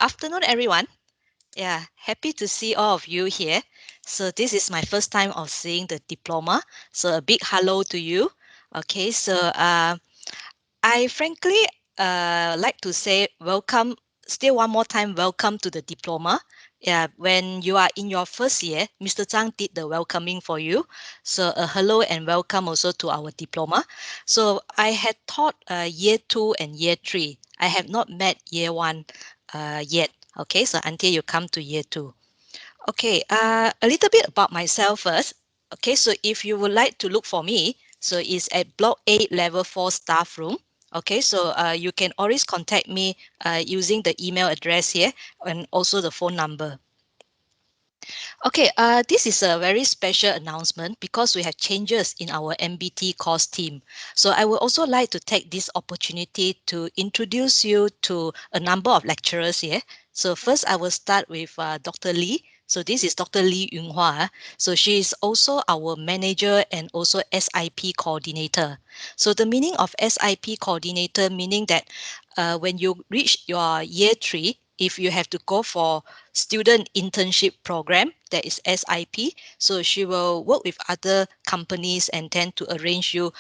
afternoon, everyone. Yeah, happy to see all of you here. So this is my first time of seeing the diploma. So a big hello to you. Okay, so I frankly like to say welcome, still one more time, welcome to the diploma. Yeah, when you are in your first year, Mr. Zhang did the welcoming for you. So a hello and welcome also to our diploma. So I had taught year 2 and year 3. I have not met year 1 yet. Okay, so until you come to year 2. Okay, a little bit about myself first. Okay, so if you would like to look for me, so it's at Block 8, Level 4 staff room. Okay, so you can always contact me using the email address here and also the phone number. Okay, this is a very special announcement because we have changes in our MBT course team. So I would also like to take this opportunity to introduce you to a number of lecturers here. So first I will start with Dr. Lee. So this is Dr. Lee Yunhua. So she is also our manager and also SIP coordinator. So the meaning of SIP coordinator meaning that when you reach your year 3, if you have to go for student internship program, that is SIP. So she will work with other companies and tend to arrange you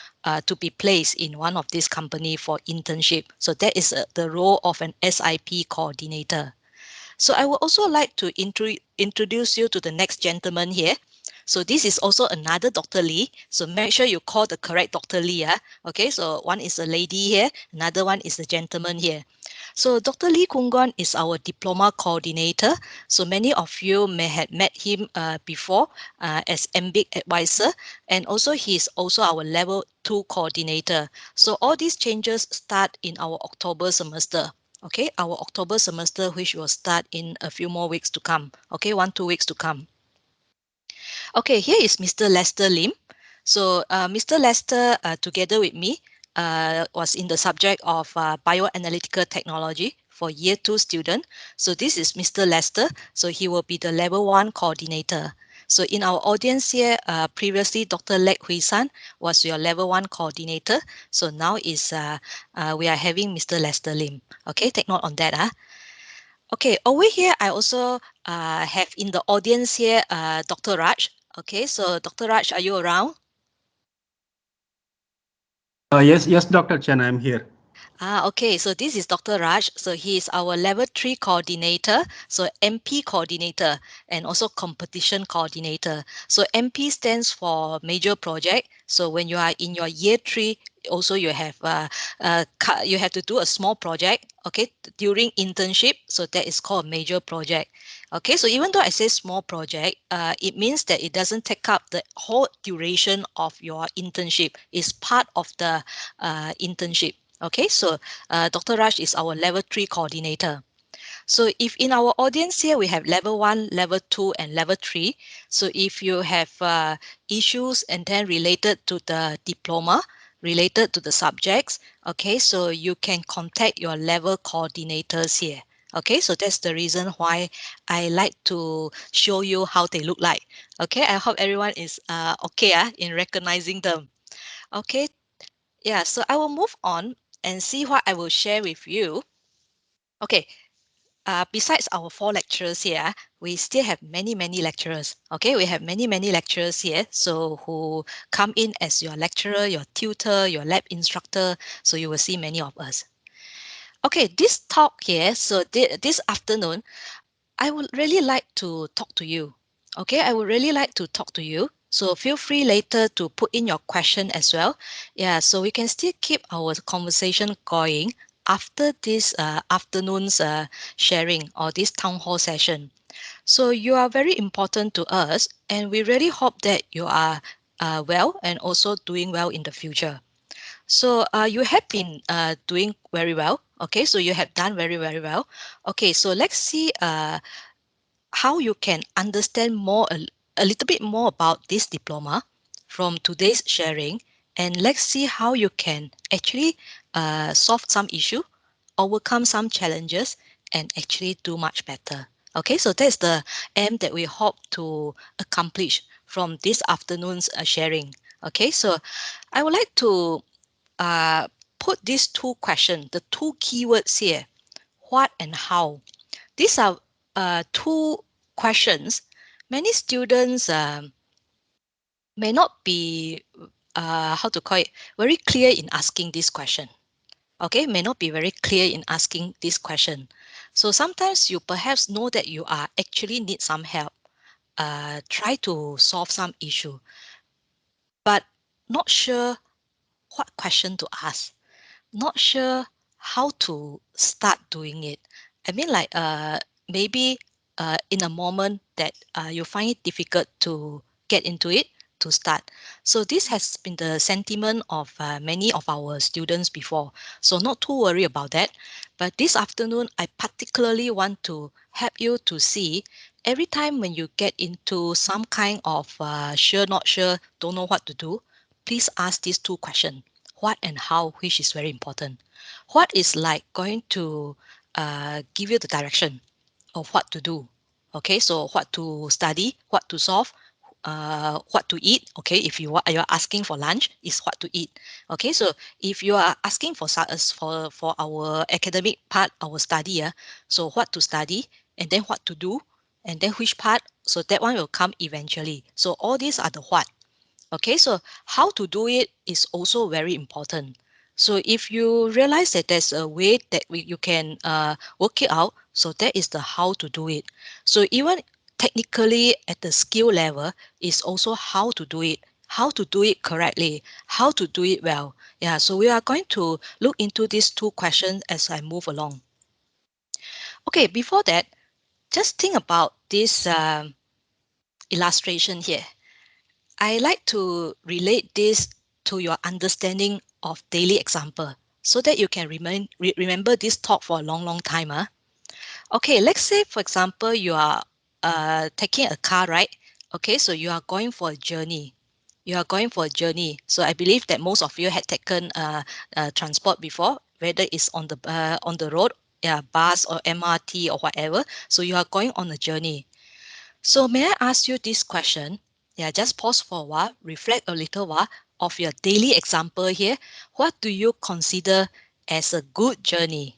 to be placed in one of these company for internship. So that is the role of an SIP coordinator. So I would also like to introduce you to the next gentleman here. So this is also another Dr. Lee. So make sure you call the correct Dr. Lee. Okay, so one is a lady here, another one is a gentleman here. So Dr. Lee Kungguan is our diploma coordinator. So many of you may have met him before as MBIC advisor, and also he is also our level 2 coordinator. So all these changes start in our October semester. Okay, our October semester, which will start in a few more weeks to come. Okay, 1-2 weeks to come. Okay, here is Mr. Lester Lim. So Mr. Lester, together with me, was in the subject of bioanalytical technology for year 2 student. So this is Mr. Lester. So he will be the level 1 coordinator. So in our audience here, previously Dr. Lek Hui San was your level 1 coordinator. So now is we are having Mr. Lester Lim. Okay, take note on that. Okay, over here, I also have in the audience here Dr. Raj. Okay, so Dr. Raj, are you around? Yes, Dr. Chan, I'm here. Okay, so this is Dr. Raj. So he is our level 3 coordinator, so MP coordinator, and also competition coordinator. So MP stands for major project. So when you are in your year 3, also you have you have to do a small project, okay, during internship. So that is called a major project. Okay, so even though I say small project, it means that it doesn't take up the whole duration of your internship. It's part of the internship. Okay, so Dr. Raj is our level 3 coordinator. So if in our audience here, we have level 1, level 2, and level 3. So if you have issues and then related to the diploma, related to the subjects, okay, so you can contact your level coordinators here. Okay, so that's the reason why I like to show you how they look like. Okay, I hope everyone is okay in recognizing them. Okay, yeah, so I will move on and see what I will share with you. Okay, besides our 4 lecturers here, we still have many lecturers. Okay, we have many lecturers here. So who come in as your lecturer, your tutor, your lab instructor. So you will see many of us. Okay, this talk here, so this afternoon, I would really like to talk to you. Okay, I would really like to talk to you. So feel free later to put in your question as well. Yeah, so we can still keep our conversation going after this afternoon's sharing or this town hall session. So you are very important to us, and we really hope that you are well and also doing well in the future. So you have been doing very well. Okay, so you have done very well. Okay, so let's see how you can understand more a little bit more about this diploma from today's sharing, and let's see how you can actually solve some issue, overcome some challenges, and actually do much better. Okay, so that's the aim that we hope to accomplish from this afternoon's sharing. Okay, so I would like to put these 2 questions, the 2 keywords here: what and how. these are two questions. Many students may not be how to call it very clear in asking this question. Okay, may not be very clear in asking this question. So sometimes you perhaps know that you are actually need some help. Try to solve some issue, but not sure what question to ask, not sure how to start doing it. I mean, like maybe in a moment that you find it difficult to get into it, to start. So this has been the sentiment of many of our students before. So not too worry about that. But this afternoon, I particularly want to help you to see every time when you get into some kind of sure, not sure, don't know what to do, please ask these two questions: what and how, which is very important. What is like going to give you the direction of what to do. Okay, so what to study, what to solve, what to eat. Okay, if you are asking for lunch, is what to eat. Okay, so if you are asking for for our academic part, our study, so what to study, and then what to do, and then which part. So that one will come eventually. So all these are the what. Okay, so how to do it is also very important. So if you realize that there's a way that you can work it out, so that is the how to do it. So even technically at the skill level is also how to do it correctly, how to do it well. Yeah, so we are going to look into these two questions as I move along. Okay, before that, just think about this illustration here. I like to relate this to your understanding of daily example so that you can remember this talk for a long, long time. Okay, let's say, for example, you are taking a car, right? Okay, so you are going for a journey. You are going for a journey. So I believe that most of you had taken transport before, whether it's on the road, yeah, bus or MRT or whatever. So you are going on a journey. So may I ask you this question? Yeah, just pause for a while, reflect a little while of your daily example here. What do you consider as a good journey?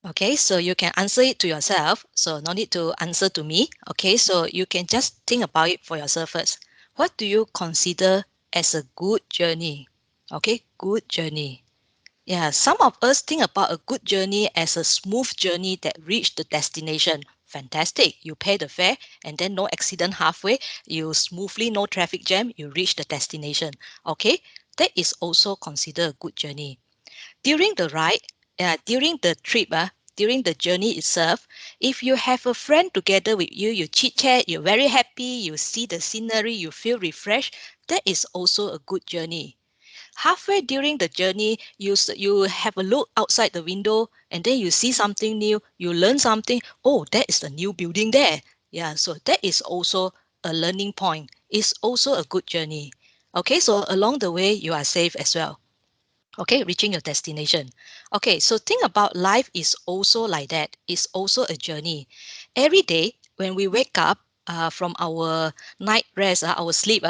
Okay, so you can answer it to yourself. So no need to answer to me. Okay, so you can just think about it for yourself first. What do you consider as a good journey? Okay, good journey. Yeah, some of us think about a good journey as a smooth journey that reach the destination. Fantastic. You pay the fare and then no accident halfway. You smoothly, no traffic jam, you reach the destination. Okay, that is also considered a good journey. During the ride, during the trip, during the journey itself, if you have a friend together with you, you chit chat, you're very happy, you see the scenery, you feel refreshed, that is also a good journey. Halfway during the journey, you have a look outside the window and then you see something new, you learn something. Oh, that is the new building there. Yeah, so that is also a learning point. It's also a good journey. Okay, so along the way, you are safe as well. Okay, reaching your destination. Okay, so think about life is also like that. It's also a journey. Every day when we wake up from our night rest, our sleep,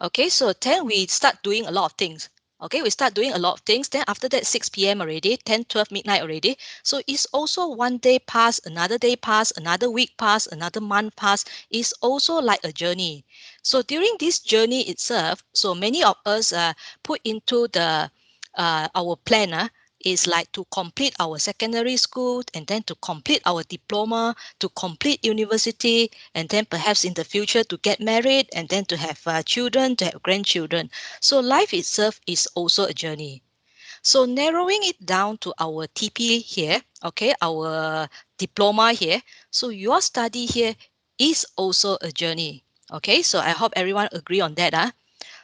okay, so then we start doing a lot of things. Okay, we start doing a lot of things. Then after that, 6 p.m. already, 10, 12 midnight already. So it's also one day pass, another day pass, another week pass, another month pass. It's also like a journey. So during this journey itself, so many of us put into the our plan is like to complete our secondary school and then to complete our diploma, to complete university, and then perhaps in the future to get married and then to have children, to have grandchildren. So life itself is also a journey. So narrowing it down to our TP here, okay, our diploma here. So your study here is also a journey. Okay, so I hope everyone agree on that.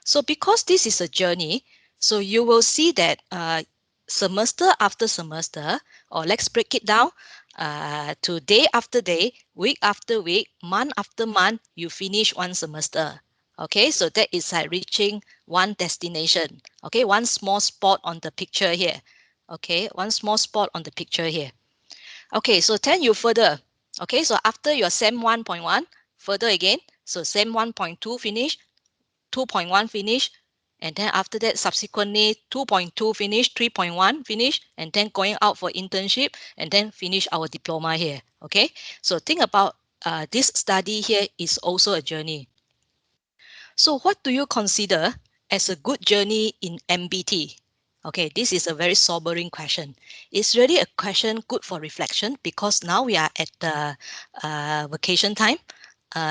So because this is a journey, so you will see that semester after semester, or let's break it down to day after day, week after week, month after month, you finish one semester. Okay, so that is like reaching one destination. Okay, one small spot on the picture here. Okay, one small spot on the picture here. Okay, so then you further. Okay, so after your SEM 1.1, further again. So SEM 1.2 finish, 2.1 finish, And then after that, subsequently 2.2 finish, 3.1 finish, and then going out for internship, and then finish our diploma here. Okay, so think about this study here is also a journey. So what do you consider as a good journey in MBT? Okay, this is a very sobering question. It's really a question good for reflection because now we are at the vacation time,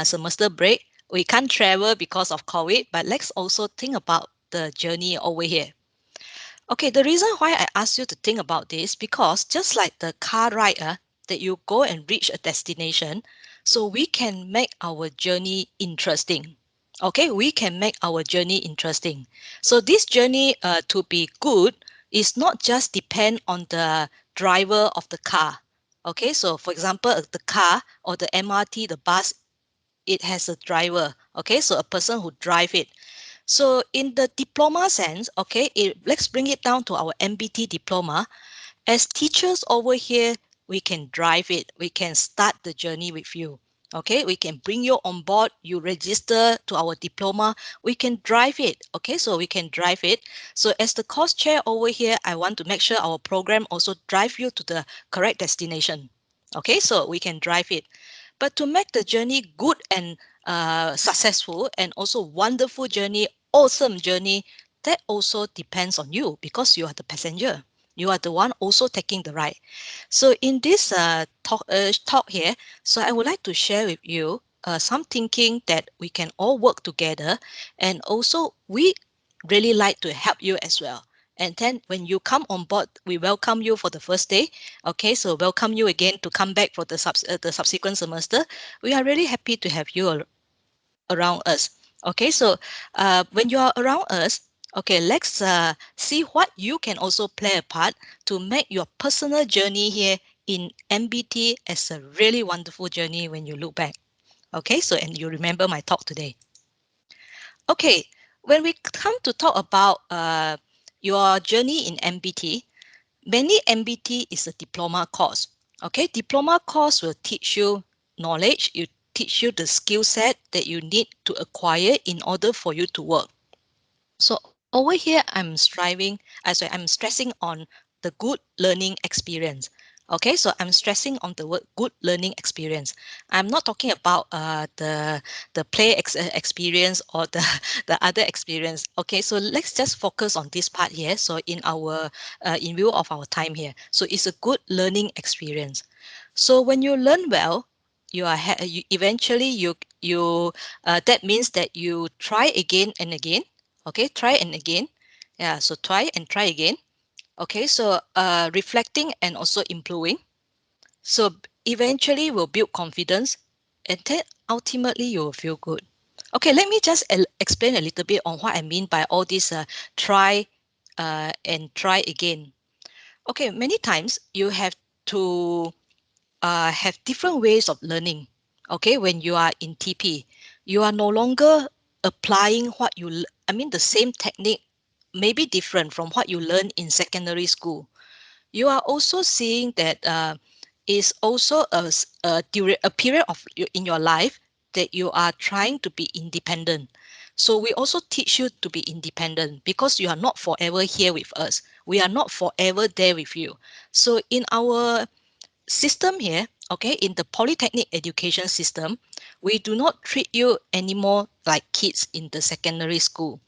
semester break. We can't travel because of COVID, but let's also think about the journey over here. Okay, the reason why I ask you to think about this because just like the car ride that you go and reach a destination, so we can make our journey interesting. Okay, we can make our journey interesting. So this journey to be good is not just depend on the driver of the car. Okay, so for example, the car or the MRT, the bus, it has a driver. Okay, so a person who drive it. So in the diploma sense, okay, let's bring it down to our MBT diploma. As teachers over here, we can drive it. We can start the journey with you. Okay, we can bring you on board. You register to our diploma. We can drive it. Okay, so we can drive it. So as the course chair over here, I want to make sure our program also drive you to the correct destination. Okay, so we can drive it. But to make the journey good and successful and also wonderful journey, awesome journey, that also depends on you because you are the passenger. You are the one also taking the ride. So in this talk here, so I would like to share with you some thinking that we can all work together, and also we really like to help you as well. And then when you come on board, we welcome you for the first day. Okay, so welcome you again to come back for the subsequent semester. We are really happy to have you around us. Okay, so when you are around us, okay, let's see what you can also play a part to make your personal journey here in MBT as a really wonderful journey when you look back. Okay, so and you remember my talk today. Okay, when we come to talk about your journey in MBT, many MBT is a diploma course. Okay, diploma course will teach you knowledge, you teach you the skill set that you need to acquire in order for you to work. So over here, I'm stressing on the good learning experience. Okay, so I'm stressing on the word good learning experience. I'm not talking about the experience or the the other experience. Okay, so let's just focus on this part here. So in view of our time here, so it's a good learning experience. So when you learn well, you eventually you that means that you try again and again. Okay, try and again. Yeah, so try and try again. Okay, so reflecting and also improving. So eventually will build confidence, and then ultimately you will feel good. Okay, let me just explain a little bit on what I mean by all this try and try again. Okay, many times you have different ways of learning. Okay, when you are in TP, you are no longer applying I mean, the same technique may be different from what you learn in secondary school. You are also seeing that is also a period in your life that you are trying to be independent. So we also teach you to be independent because you are not forever here with us. We are not forever there with you. So in our system here, okay, in the polytechnic education system, we do not treat you anymore like kids in the secondary school.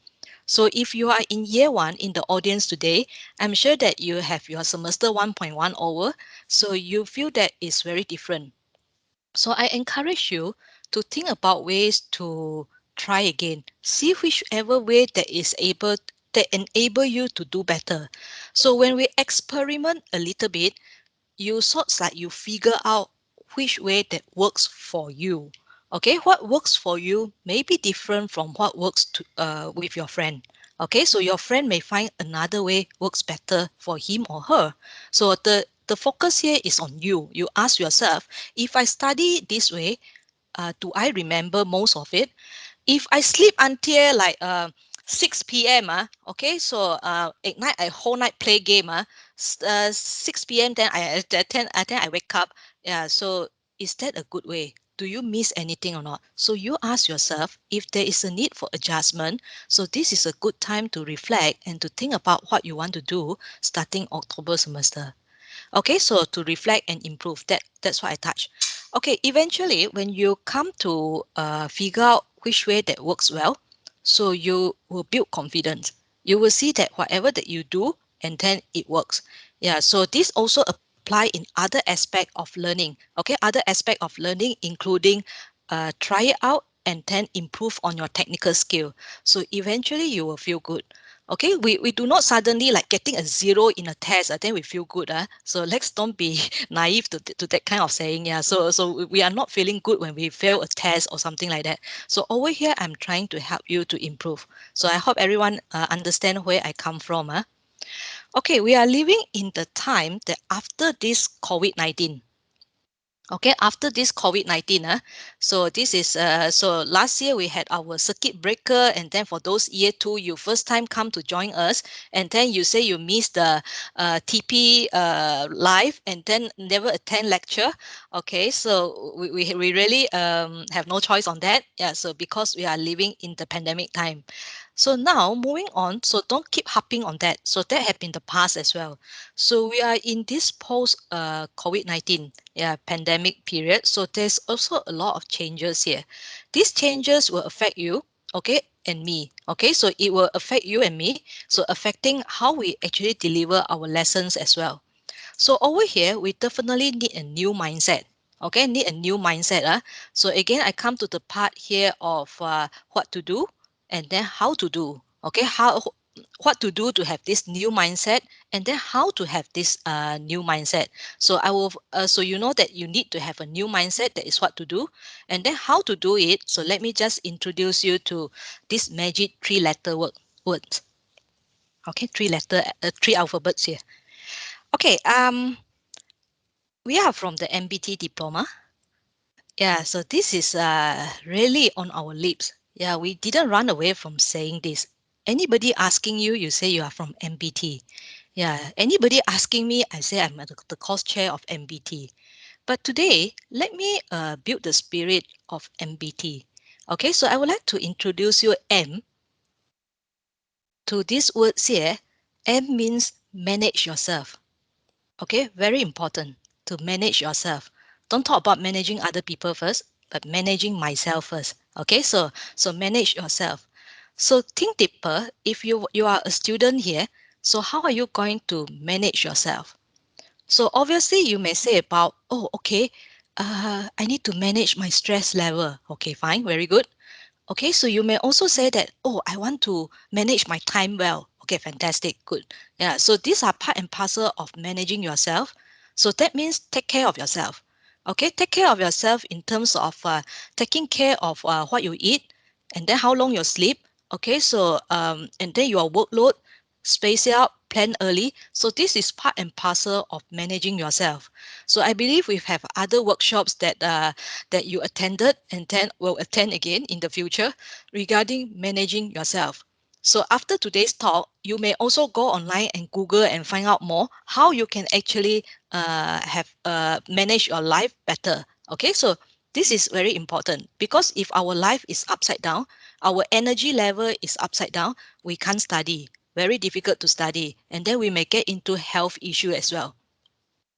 So if you are in year one in the audience today, I'm sure that you have your semester 1.1 over, so you feel that it's very different. So I encourage you to think about ways to try again. See whichever way that enable you to do better. So when we experiment a little bit, you figure out which way that works for you. Okay, what works for you may be different from what works with your friend. Okay, so your friend may find another way works better for him or her. So the focus here is on you. You ask yourself, if I study this way, do I remember most of it? If I sleep until like 6 p.m. Okay, so at night I whole night play game 6 p.m. then I wake up. Yeah, so is that a good way do you miss anything or not? So you ask yourself if there is a need for adjustment. So this is a good time to reflect and to think about what you want to do starting October semester. Okay, so to reflect and improve, that's what I touch. Okay, eventually when you come to figure out which way that works well, so you will build confidence. You will see that whatever that you do, and then it works. Yeah, so this also apply in other aspect of learning. Okay, other aspect of learning including try it out and then improve on your technical skill. So eventually you will feel good. Okay, we do not suddenly like getting a zero in a test, then we feel good. So let's don't be naive to that kind of saying. Yeah, so we are not feeling good when we fail a test or something like that. So over here, I'm trying to help you to improve. So I hope everyone understand where I come from. Okay, we are living in the time that after this COVID-19. Okay, after this COVID-19, so this is so last year we had our circuit breaker, and then for those year two, you first time come to join us, and then you say you missed the TP live, and then never attend lecture. Okay, so we really have no choice on that. Yeah, so because we are living in the pandemic time. So now moving on, so don't keep harping on that. So that had been the past as well. So we are in this post COVID-19 pandemic period. So there's also a lot of changes here. These changes will affect you, okay, and me. Okay, so it will affect you and me. So affecting how we actually deliver our lessons as well. So over here, we definitely need a new mindset. Okay, need a new mindset. So again, I come to the part here of what to do and then how to do. Okay, what to do to have this new mindset, and then how to have this new mindset. So I will so you know that you need to have a new mindset. That is what to do, and then how to do it. So let me just introduce you to this magic three-letter words. Okay, three alphabets here. Okay, we are from the MBT diploma. Yeah, so this is really on our lips. Yeah, we didn't run away from saying this. Anybody asking you, you say you are from MBT. Yeah, anybody asking me, I say I'm the course chair of MBT. But today, let me build the spirit of MBT. Okay, so I would like to introduce you M to these words here. M means manage yourself. Okay, very important to manage yourself. Don't talk about managing other people first, but managing myself first. Okay, so manage yourself. So think deeper. If you are a student here, so how are you going to manage yourself? So obviously you may say about, oh, okay, I need to manage my stress level. Okay, fine, very good. Okay, so you may also say that, oh, I want to manage my time well. Okay, fantastic, good. Yeah, so these are part and parcel of managing yourself. So that means take care of yourself. Okay, take care of yourself in terms of taking care of what you eat, and then how long you sleep. Okay, so and then your workload, space it out, plan early. So this is part and parcel of managing yourself. So I believe we have other workshops that you attended and then will attend again in the future regarding managing yourself. So after today's talk, you may also go online and Google and find out more how you can actually have manage your life better. Okay, so this is very important because if our life is upside down, our energy level is upside down, we can't study. Very difficult to study, and then we may get into health issue as well.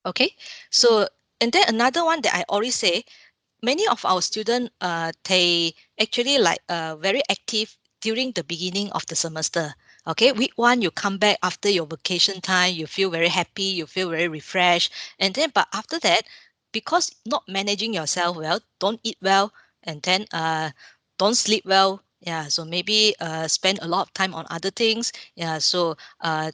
Okay, so and then another one that I always say, many of our students they actually like very active during the beginning of the semester. Okay, week one you come back after your vacation time, you feel very happy, you feel very refreshed, and then but after that, because not managing yourself well, don't eat well, and then don't sleep well. Yeah, so maybe spend a lot of time on other things. Yeah, so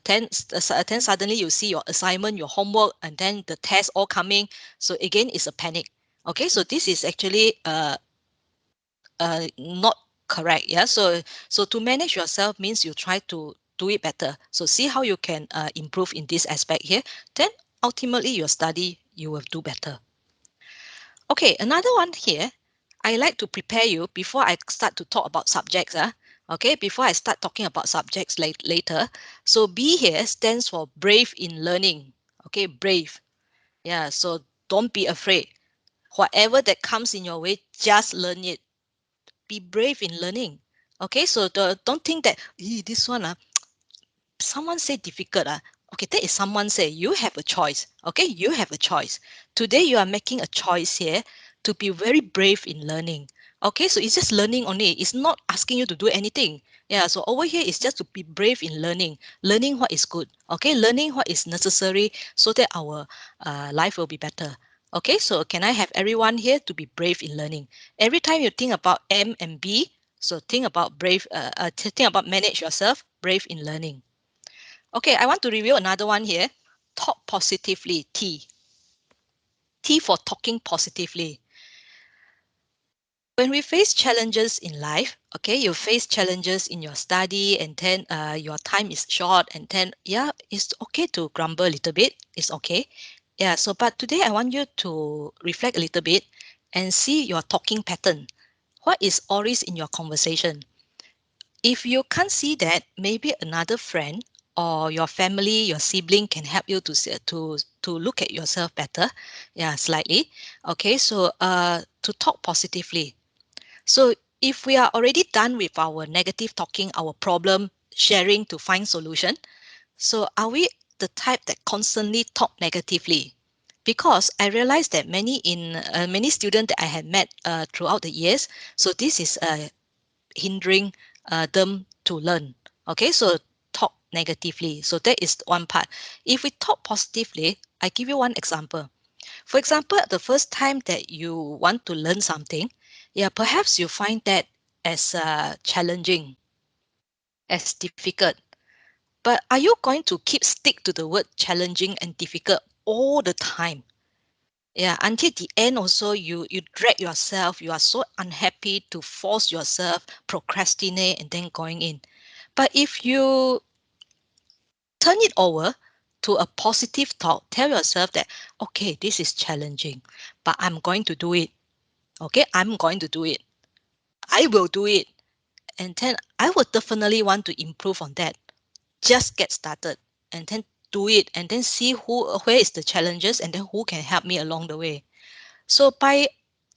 then suddenly you see your assignment, your homework, and then the test all coming. So again, it's a panic. Okay, so this is actually not correct. Yeah, so to manage yourself means you try to do it better. So see how you can improve in this aspect here. Then ultimately your study you will do better. Okay, another one here. I like to prepare you before I start to talk about subjects. Okay, before I start talking about subjects later. So B here stands for brave in learning. Okay, brave. Yeah, so don't be afraid. Whatever that comes in your way, just learn it. Be brave in learning. Okay, so don't think that this one someone say difficult okay, that is someone say you have a choice. Okay, you have a choice. Today you are making a choice here to be very brave in learning. Okay, so it's just learning only, it's not asking you to do anything. Yeah, so over here is just to be brave in learning what is good. Okay, learning what is necessary so that our life will be better. Okay, so can I have everyone here to be brave in learning? Every time you think about M and B, so think about brave think about manage yourself, brave in learning. Okay, I want to review another one here. Talk positively, T. T for talking positively. When we face challenges in life, okay, you face challenges in your study and then your time is short and then, yeah, it's okay to grumble a little bit. It's okay. Yeah, so but today I want you to reflect a little bit and see your talking pattern. What is always in your conversation? If you can't see that, maybe another friend or your family, your sibling can help you to look at yourself better. Yeah, slightly. Okay, so to talk positively. So if we are already done with our negative talking, our problem sharing to find solution, so are we the type that constantly talk negatively? Because I realized that many students that I had met throughout the years, so this is hindering them to learn. Okay, so talk negatively. So that is one part. If we talk positively, I give you one example. For example, the first time that you want to learn something, yeah, perhaps you find that as challenging, as difficult. But are you going to keep stick to the word challenging and difficult all the time? Yeah, until the end also you drag yourself, you are so unhappy to force yourself, procrastinate and then going in. But if you turn it over to a positive thought, tell yourself that, okay, this is challenging, but I'm going to do it. Okay, I'm going to do it. I will do it. And then I will definitely want to improve on that. Just get started and then do it and then see where is the challenges and then who can help me along the way. So by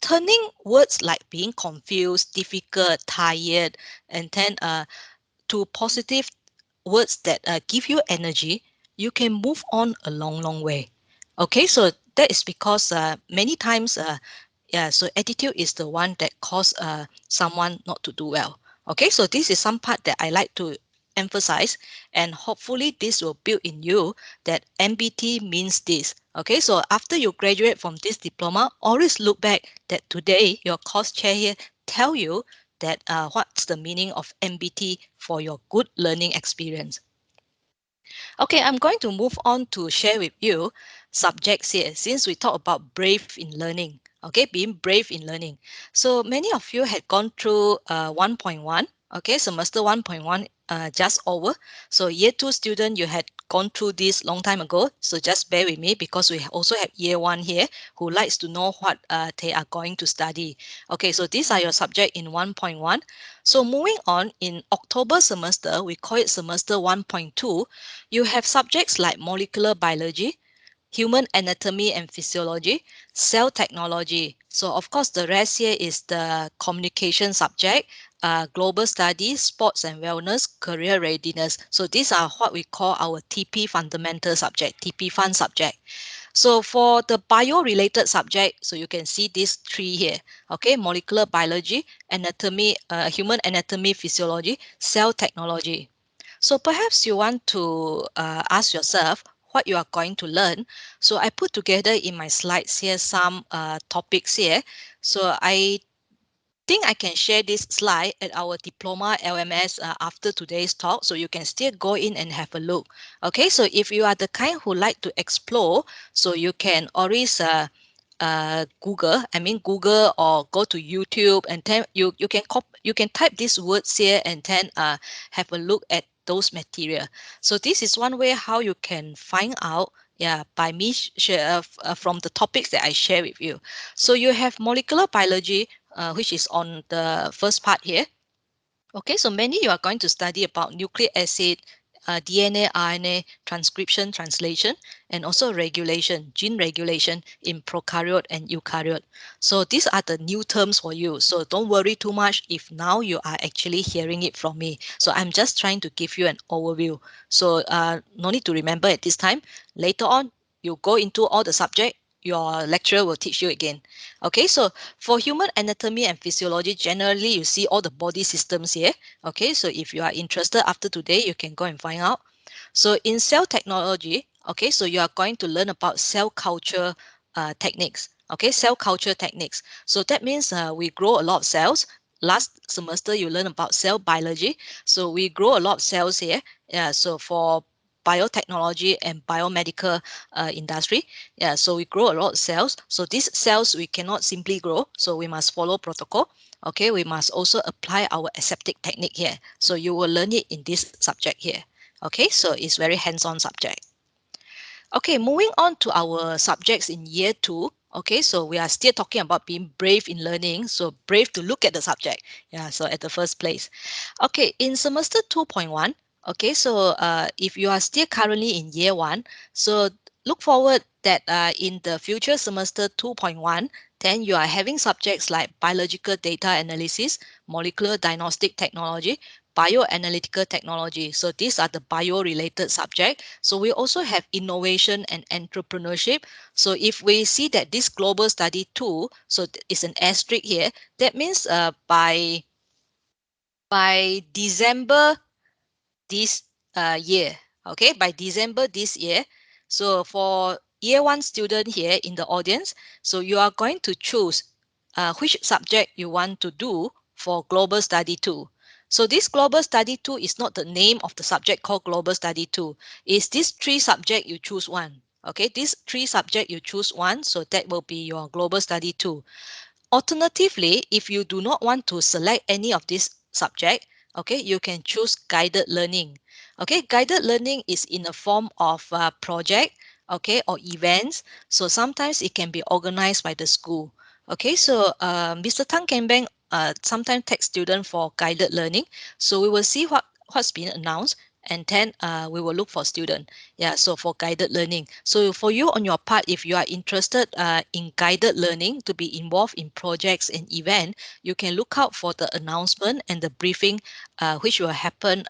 turning words like being confused, difficult, tired, and then to positive words that give you energy, you can move on a long, long way. Okay, so that is because many times, yeah, so attitude is the one that cause someone not to do well. Okay, so this is some part that I like to emphasize, and hopefully this will build in you that MBT means this. Okay, so after you graduate from this diploma, always look back that today your course chair here tell you that what's the meaning of MBT for your good learning experience. Okay, I'm going to move on to share with you subjects here since we talk about brave in learning. Okay, being brave in learning. So many of you had gone through 1.1. Okay, semester 1.1 just over. So year 2 student, you had gone through this long time ago. So just bear with me because we also have year 1 here who likes to know what they are going to study. Okay, so these are your subject in 1.1. So moving on in October semester, we call it semester 1.2. You have subjects like molecular biology, human anatomy and physiology, cell technology. So of course, the rest here is the communication subject, global studies, sports and wellness, career readiness. So these are what we call our TP fundamental subject, TP fund subject. So for the bio-related subject, so you can see these three here. Okay, molecular biology, anatomy, human anatomy, physiology, cell technology. So perhaps you want to ask yourself what you are going to learn. So I put together in my slides here some topics here. So I think I can share this slide at our diploma LMS after today's talk, so you can still go in and have a look. Okay, so if you are the kind who like to explore, so you can always Google or go to YouTube and then you can type these words here and then have a look at those material. So this is one way how you can find out, yeah, by me share from the topics that I share with you. So you have molecular biology, which is on the first part here. Okay, so mainly you are going to study about nucleic acid DNA, RNA, transcription, translation, and also regulation, gene regulation in prokaryote and eukaryote. So these are the new terms for you. So don't worry too much if now you are actually hearing it from me. So I'm just trying to give you an overview. So no need to remember at this time. Later on, you go into all the subject, your lecturer will teach you again. Okay, so for human anatomy and physiology, generally you see all the body systems here. Okay, so if you are interested after today, you can go and find out. So in cell technology, okay, so you are going to learn about cell culture techniques. Okay, cell culture techniques. So that means we grow a lot of cells. Last semester you learn about cell biology. So we grow a lot of cells here. Yeah, so for biotechnology and biomedical industry. Yeah, so we grow a lot of cells. So these cells we cannot simply grow. So we must follow protocol. Okay, we must also apply our aseptic technique here. So you will learn it in this subject here. Okay, so it's very hands-on subject. Okay, moving on to our subjects in year two. Okay, so we are still talking about being brave in learning. So brave to look at the subject. Yeah, so at the first place. Okay, in semester 2.1, okay, so if you are still currently in year one, so look forward that in the future semester 2.1, then you are having subjects like biological data analysis, molecular diagnostic technology, bioanalytical technology. So these are the bio-related subject. So we also have innovation and entrepreneurship. So if we see that this global study 2, so it's an asterisk here, that means by December this year. Okay, by December this year. So for year one student here in the audience, so you are going to choose which subject you want to do for global study 2. So this global study 2 is not the name of the subject called global study 2. It's this three subject you choose one. Okay, this three subject you choose one, so that will be your global study 2. Alternatively, if you do not want to select any of this subject, okay, you can choose guided learning. Okay, guided learning is in a form of project, okay, or events. So sometimes it can be organized by the school. Okay, so Mr. Tang Kenbeng sometimes takes student for guided learning. So we will see what's been announced, and then we will look for student. Yeah, so for guided learning. So for you on your part, if you are interested in guided learning to be involved in projects and event, you can look out for the announcement and the briefing, which will happen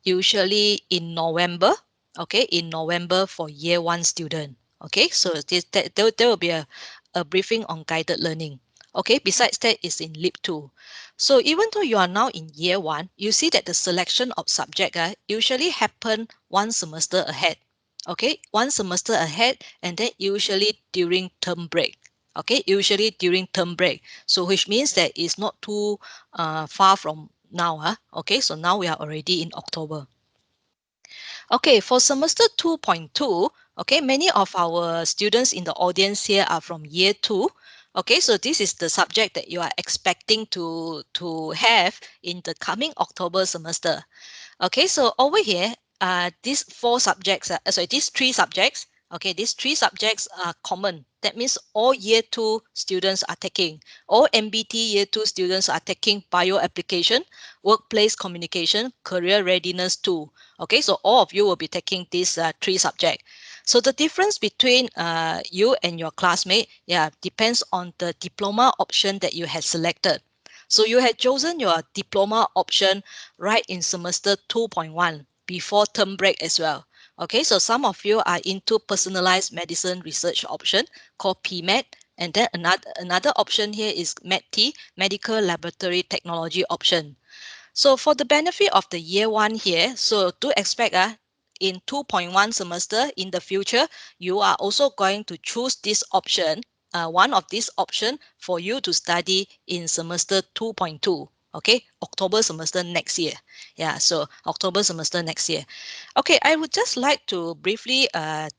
usually in November. Okay, in November for year one student. Okay, so there will be a briefing on guided learning. Okay, besides that is in LEAP 2. So even though you are now in year one, you see that the selection of subject usually happen one semester ahead. Okay, one semester ahead, and then usually during term break. Okay, usually during term break. So which means that it's not too far from now. Okay, so now we are already in October. Okay, for semester 2.2, okay, many of our students in the audience here are from year 2. Okay, so this is the subject that you are expecting to have in the coming October semester. Okay, so over here, these four subjects, sorry, these three subjects, okay, these three subjects are common. That means all year two students are taking, all MBT year two students are taking bio application, workplace communication, career readiness too. Okay, so all of you will be taking these three subjects. So the difference between you and your classmate, yeah, depends on the diploma option that you have selected. So you had chosen your diploma option right in semester 2.1 before term break as well. Okay, so some of you are into personalized medicine research option called PMED, and then another option here is MedT, Medical Laboratory Technology option. So for the benefit of the year one here, so do expect in 2.1 semester in the future, you are also going to choose this option, one of these option for you to study in semester 2.2. Okay, October semester next year. Yeah, so October semester next year. Okay, I would just like to briefly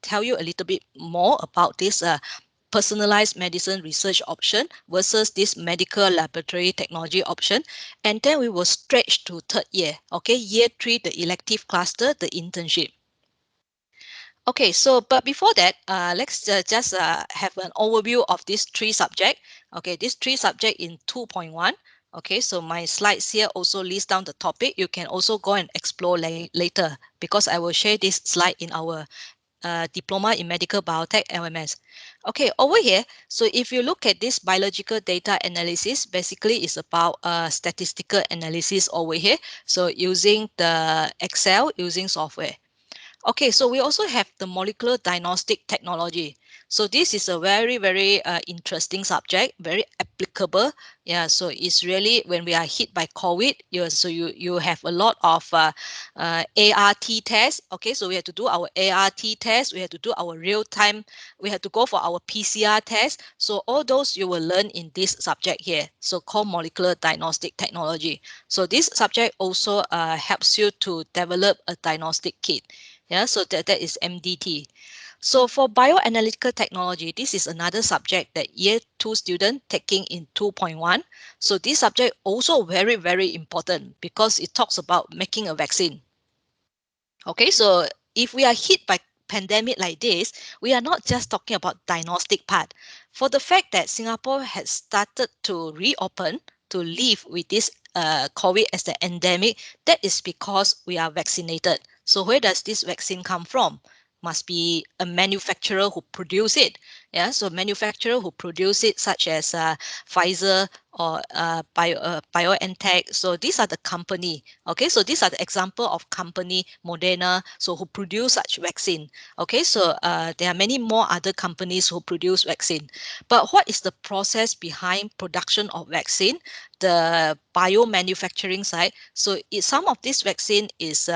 tell you a little bit more about this personalized medicine research option versus this medical laboratory technology option. And then we will stretch to third year. Okay, year three, the elective cluster, the internship. Okay, so but before that, let's just have an overview of these three subject. Okay, these three subject in 2.1. Okay, so my slides here also list down the topic. You can also go and explore later because I will share this slide in our diploma in medical biotech LMS. Okay, over here, so if you look at this biological data analysis, basically it's about statistical analysis over here. So using the Excel, using software. Okay, so we also have the molecular diagnostic technology. So this is a very interesting subject, very applicable. Yeah, so it's really when we are hit by COVID, you have a lot of ART tests. Okay, so we have to do our ART test. We have to do our real time. We have to go for our PCR test. So all those you will learn in this subject here. So called molecular diagnostic technology. So this subject also helps you to develop a diagnostic kit. Yeah, so that is MDT. So for bioanalytical technology, this is another subject that year 2 student taking in 2.1. So this subject also very important because it talks about making a vaccine. Okay, so if we are hit by pandemic like this, we are not just talking about diagnostic part. For the fact that Singapore has started to reopen to live with this COVID as the endemic, that is because we are vaccinated. So where does this vaccine come from? Must be a manufacturer who produce it. Yeah, so manufacturer who produce it, such as Pfizer or BioNTech. So these are the company. Okay, so these are the example of company Moderna, so who produce such vaccine. Okay, so there are many more other companies who produce vaccine. But what is the process behind production of vaccine? The biomanufacturing side. So some of this vaccine is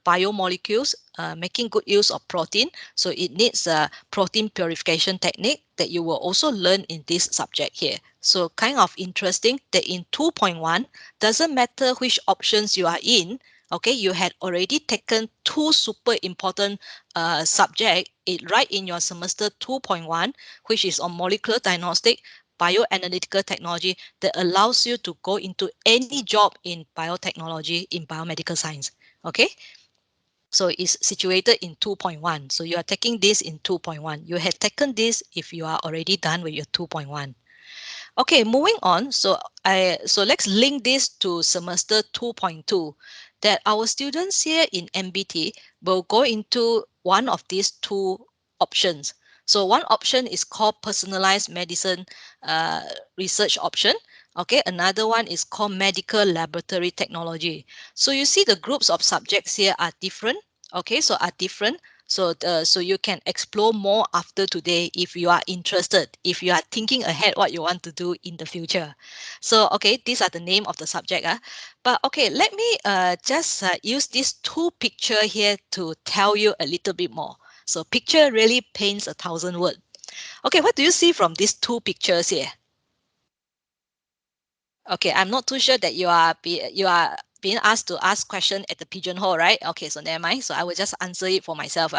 biomolecules, making good use of protein. So it needs a protein purification technique that you will also learn in this subject here. So kind of interesting that in 2.1, doesn't matter which options you are in, okay, you had already taken two super important subject right in your semester 2.1, which is on molecular diagnostic, bioanalytical technology that allows you to go into any job in biotechnology, in biomedical science. Okay, so it's situated in 2.1. So you are taking this in 2.1. You had taken this if you are already done with your 2.1. Okay, moving on. So let's link this to semester 2.2 that our students here in MBT will go into one of these two options. So one option is called personalized medicine uh, research option. Okay, another one is called medical laboratory technology. So you see the groups of subjects here are different. Okay, so are different. So you can explore more after today if you are interested, if you are thinking ahead what you want to do in the future. So, okay, these are the name of the subject. But okay, let me just use these two picture here to tell you a little bit more. So picture really paints a thousand words. Okay, what do you see from these two pictures here? Okay, I'm not too sure that you are being asked to ask question at the pigeonhole, right? Okay, so never mind. So I will just answer it for myself.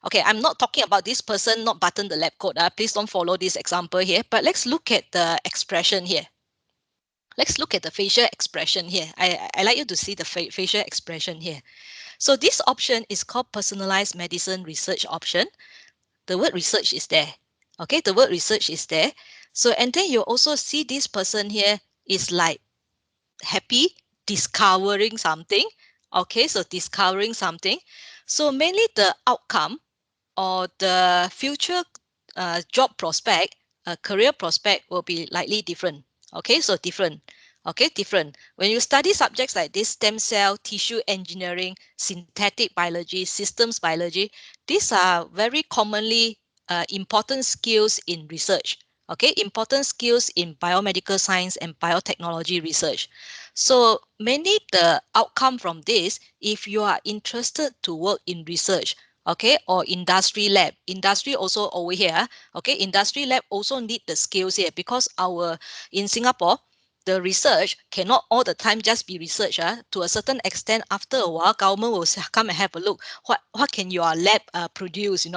Okay, I'm not talking about this person not button the lab coat. Please don't follow this example here. But let's look at the expression here. Let's look at the facial expression here. I like you to see the facial expression here. So this option is called personalized medicine research option. The word research is there. Okay, the word research is there. So and then you also see this person here is like happy discovering something. Okay, so discovering something. So mainly the outcome or the future job prospect, career prospect will be likely different. Okay, so different. Okay, different. When you study subjects like this, stem cell, tissue engineering, synthetic biology, systems biology, these are very commonly important skills in research. Okay, important skills in biomedical science and biotechnology research. So mainly the outcome from this, if you are interested to work in research, okay, or industry lab, industry also over here, okay, industry lab also need the skills here because our in Singapore the research cannot all the time just be research. To a certain extent, after a while government will come and have a look what can your lab produce,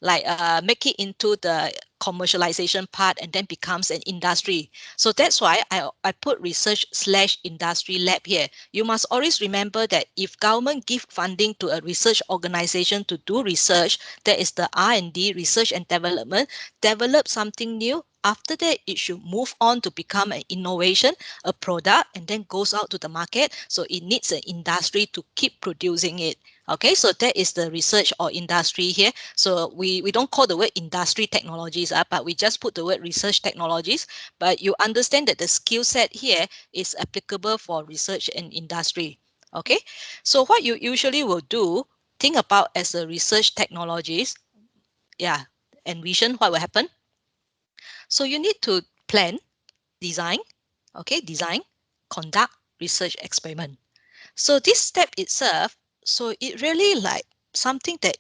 like make it into the commercialization part and then becomes an industry. So that's why I put research slash industry lab here. You must always remember that if government give funding to a research organization to do research, that is the R&D, research and development, develop something new, after that it should move on to become an innovation, a product, and then goes out to the market. So it needs an industry to keep producing it. Okay, so that is the research or industry here. So we don't call the word industry technologies, but we just put the word research technologies. But you understand that the skill set here is applicable for research and industry. Okay, so what you usually will do, think about as a research technologies, yeah, envision what will happen. So you need to plan, design, okay, design, conduct research experiment. So this step itself, so it really like something that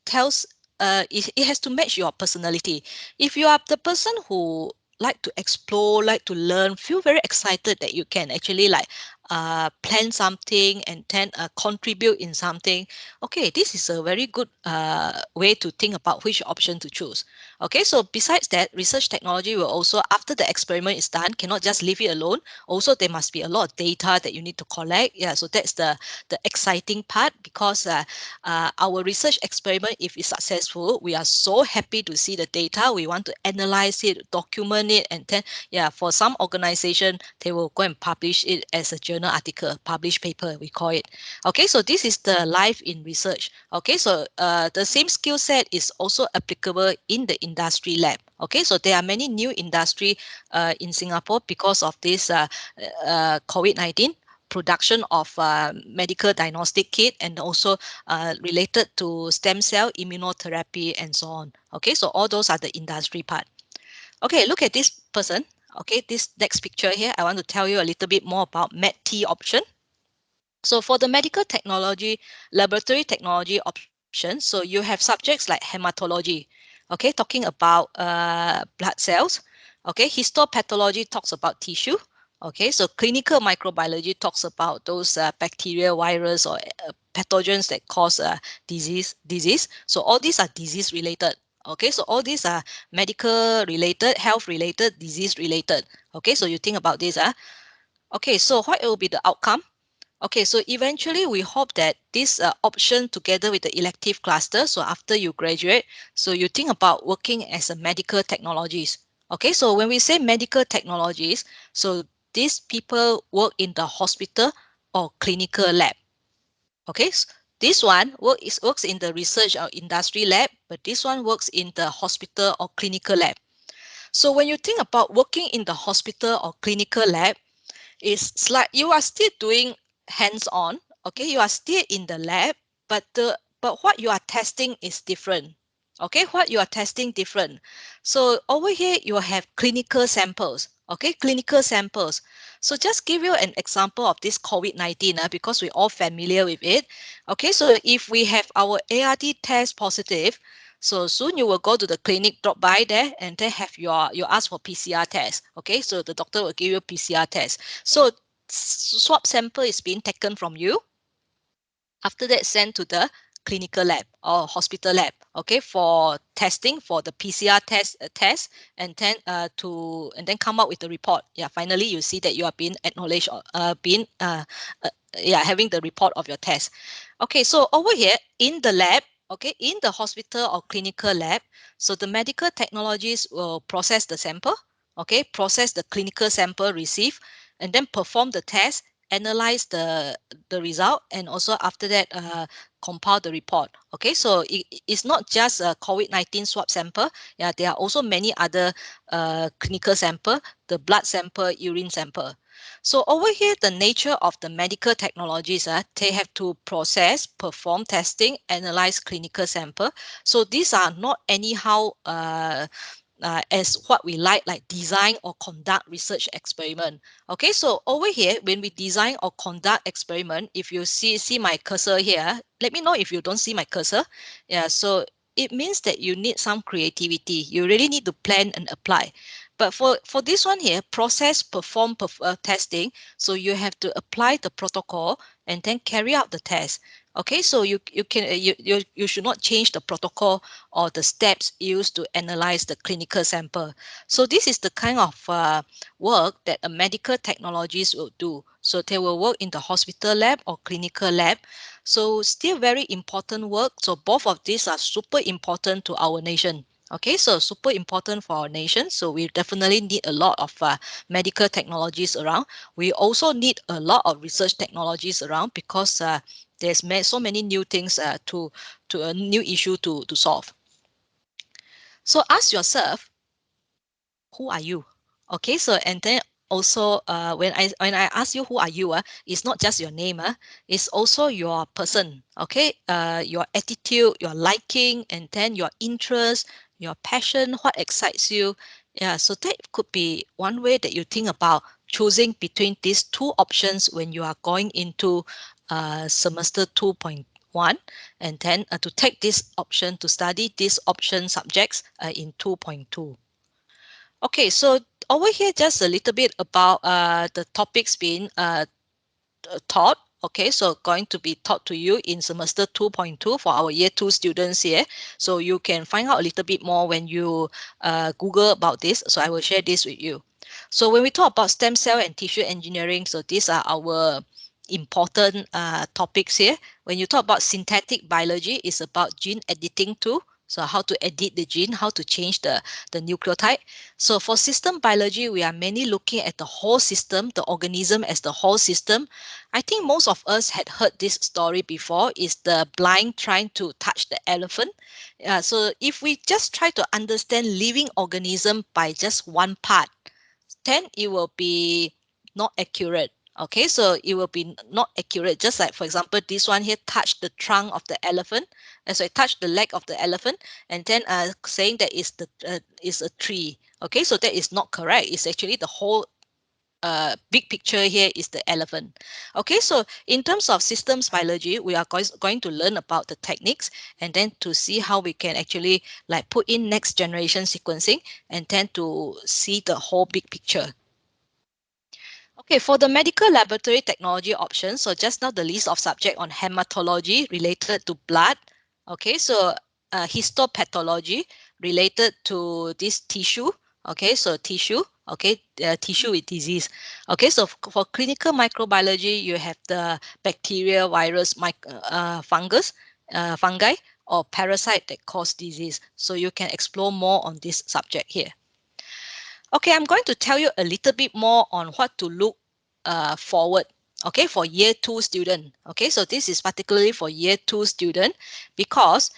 tells it has to match your personality. If you are the person who like to explore, like to learn, feel very excited that you can actually like plan something and then contribute in something. Okay, this is a very good way to think about which option to choose. Okay, so besides that, research technology will also, after the experiment is done, cannot just leave it alone. Also, there must be a lot of data that you need to collect. Yeah, so that's the exciting part, because our research experiment, if it's successful, we are so happy to see the data. We want to analyze it, document it, and then, yeah, for some organization, they will go and publish it as a journal article, publish paper, we call it. Okay, so this is the life in research. Okay, so the same skill set is also applicable in the industry lab. Okay, so there are many new industry in Singapore because of this COVID-19 production of medical diagnostic kit, and also related to stem cell immunotherapy and so on. Okay, so all those are the industry part. Okay, look at this person. Okay, this next picture here, I want to tell you a little bit more about MedT option. So for the medical technology, laboratory technology option, so you have subjects like hematology, okay, talking about blood cells. Okay, histopathology talks about tissue. Okay, so clinical microbiology talks about those bacteria, virus, or pathogens that cause disease. So all these are disease related. Okay, so all these are medical related, health related, disease related. Okay, so you think about this. Okay, so what will be the outcome? Okay, so eventually we hope that this option together with the elective cluster, so after you graduate, so you think about working as a medical technologist. Okay, so when we say medical technologies, so these people work in the hospital or clinical lab. Okay, this one works in the research or industry lab, but this one works in the hospital or clinical lab. So when you think about working in the hospital or clinical lab, it's like you are still doing hands-on. Okay, you are still in the lab, but what you are testing is different. Okay, what you are testing different. So over here you have clinical samples. Okay, clinical samples. So just give you an example of this COVID-19 because we're all familiar with it. Okay, so if we have our ART test positive, so soon you will go to the clinic, drop by there, and then have you ask for PCR test. Okay, so the doctor will give you PCR test. So swab sample is being taken from you, after that sent to the clinical lab or hospital lab, okay, for testing for the PCR test, and then and then come out with the report. Yeah, finally you see that you are being acknowledged, or being yeah, having the report of your test. Okay, so over here in the lab, okay, in the hospital or clinical lab, so the medical technologies will process the sample, okay, process the clinical sample received, and then perform the test, analyze the result, and also after that compile the report. Okay, so it's not just a COVID-19 swab sample. Yeah, there are also many other clinical sample, the blood sample, urine sample. So over here, the nature of the medical technologies, they have to process, perform testing, analyze clinical sample. So these are not anyhow as what we like design or conduct research experiment. Okay, so over here, when we design or conduct experiment, if you see my cursor here, let me know if you don't see my cursor. Yeah, so it means that you need some creativity. You really need to plan and apply. But for this one here, process, perform testing, so you have to apply the protocol and then carry out the test. Okay, so you should not change the protocol or the steps used to analyze the clinical sample. So this is the kind of work that a medical technologist will do. So they will work in the hospital lab or clinical lab. So still very important work. So both of these are super important to our nation. Okay, so super important for our nation. So we definitely need a lot of medical technologies around. We also need a lot of research technologies around because there's so many new things to a new issue to solve. So ask yourself, who are you? Okay, so and then also when I ask you who are you, it's not just your name, it's also your person. Okay, your attitude, your liking, and then your interest, your passion, what excites you. Yeah, so that could be one way that you think about choosing between these two options when you are going into semester 2.1, and then to take this option to study these option subjects in 2.2. Okay, so over here, just a little bit about the topics being taught. Okay, so going to be taught to you in semester 2.2 for our year 2 students here. So you can find out a little bit more when you Google about this. So I will share this with you. So when we talk about stem cell and tissue engineering, so these are our important topics here. When you talk about synthetic biology, it's about gene editing too. So how to edit the gene, how to change the nucleotide. So for system biology, we are mainly looking at the whole system, the organism as the whole system. I think most of us had heard this story before, is the blind trying to touch the elephant. So if we just try to understand living organism by just one part, then it will be not accurate. Okay, so it will be not accurate. Just like, for example, this one here touch the trunk of the elephant, and so I touch the leg of the elephant, and then saying that is a tree. Okay, so that is not correct. It's actually the whole big picture here is the elephant. Okay, so in terms of systems biology, we are going to learn about the techniques and then to see how we can actually like put in next generation sequencing and then to see the whole big picture. Okay, for the medical laboratory technology options, so just now the list of subject on hematology related to blood. Okay, so histopathology related to this tissue. Okay, so tissue. Okay, tissue with disease. Okay, so for clinical microbiology, you have the bacteria, virus, fungus, fungi, or parasite that cause disease. So you can explore more on this subject here. Okay, I'm going to tell you a little bit more on what to look forward. Okay, for year 2 student. Okay, so this is particularly for year 2 student because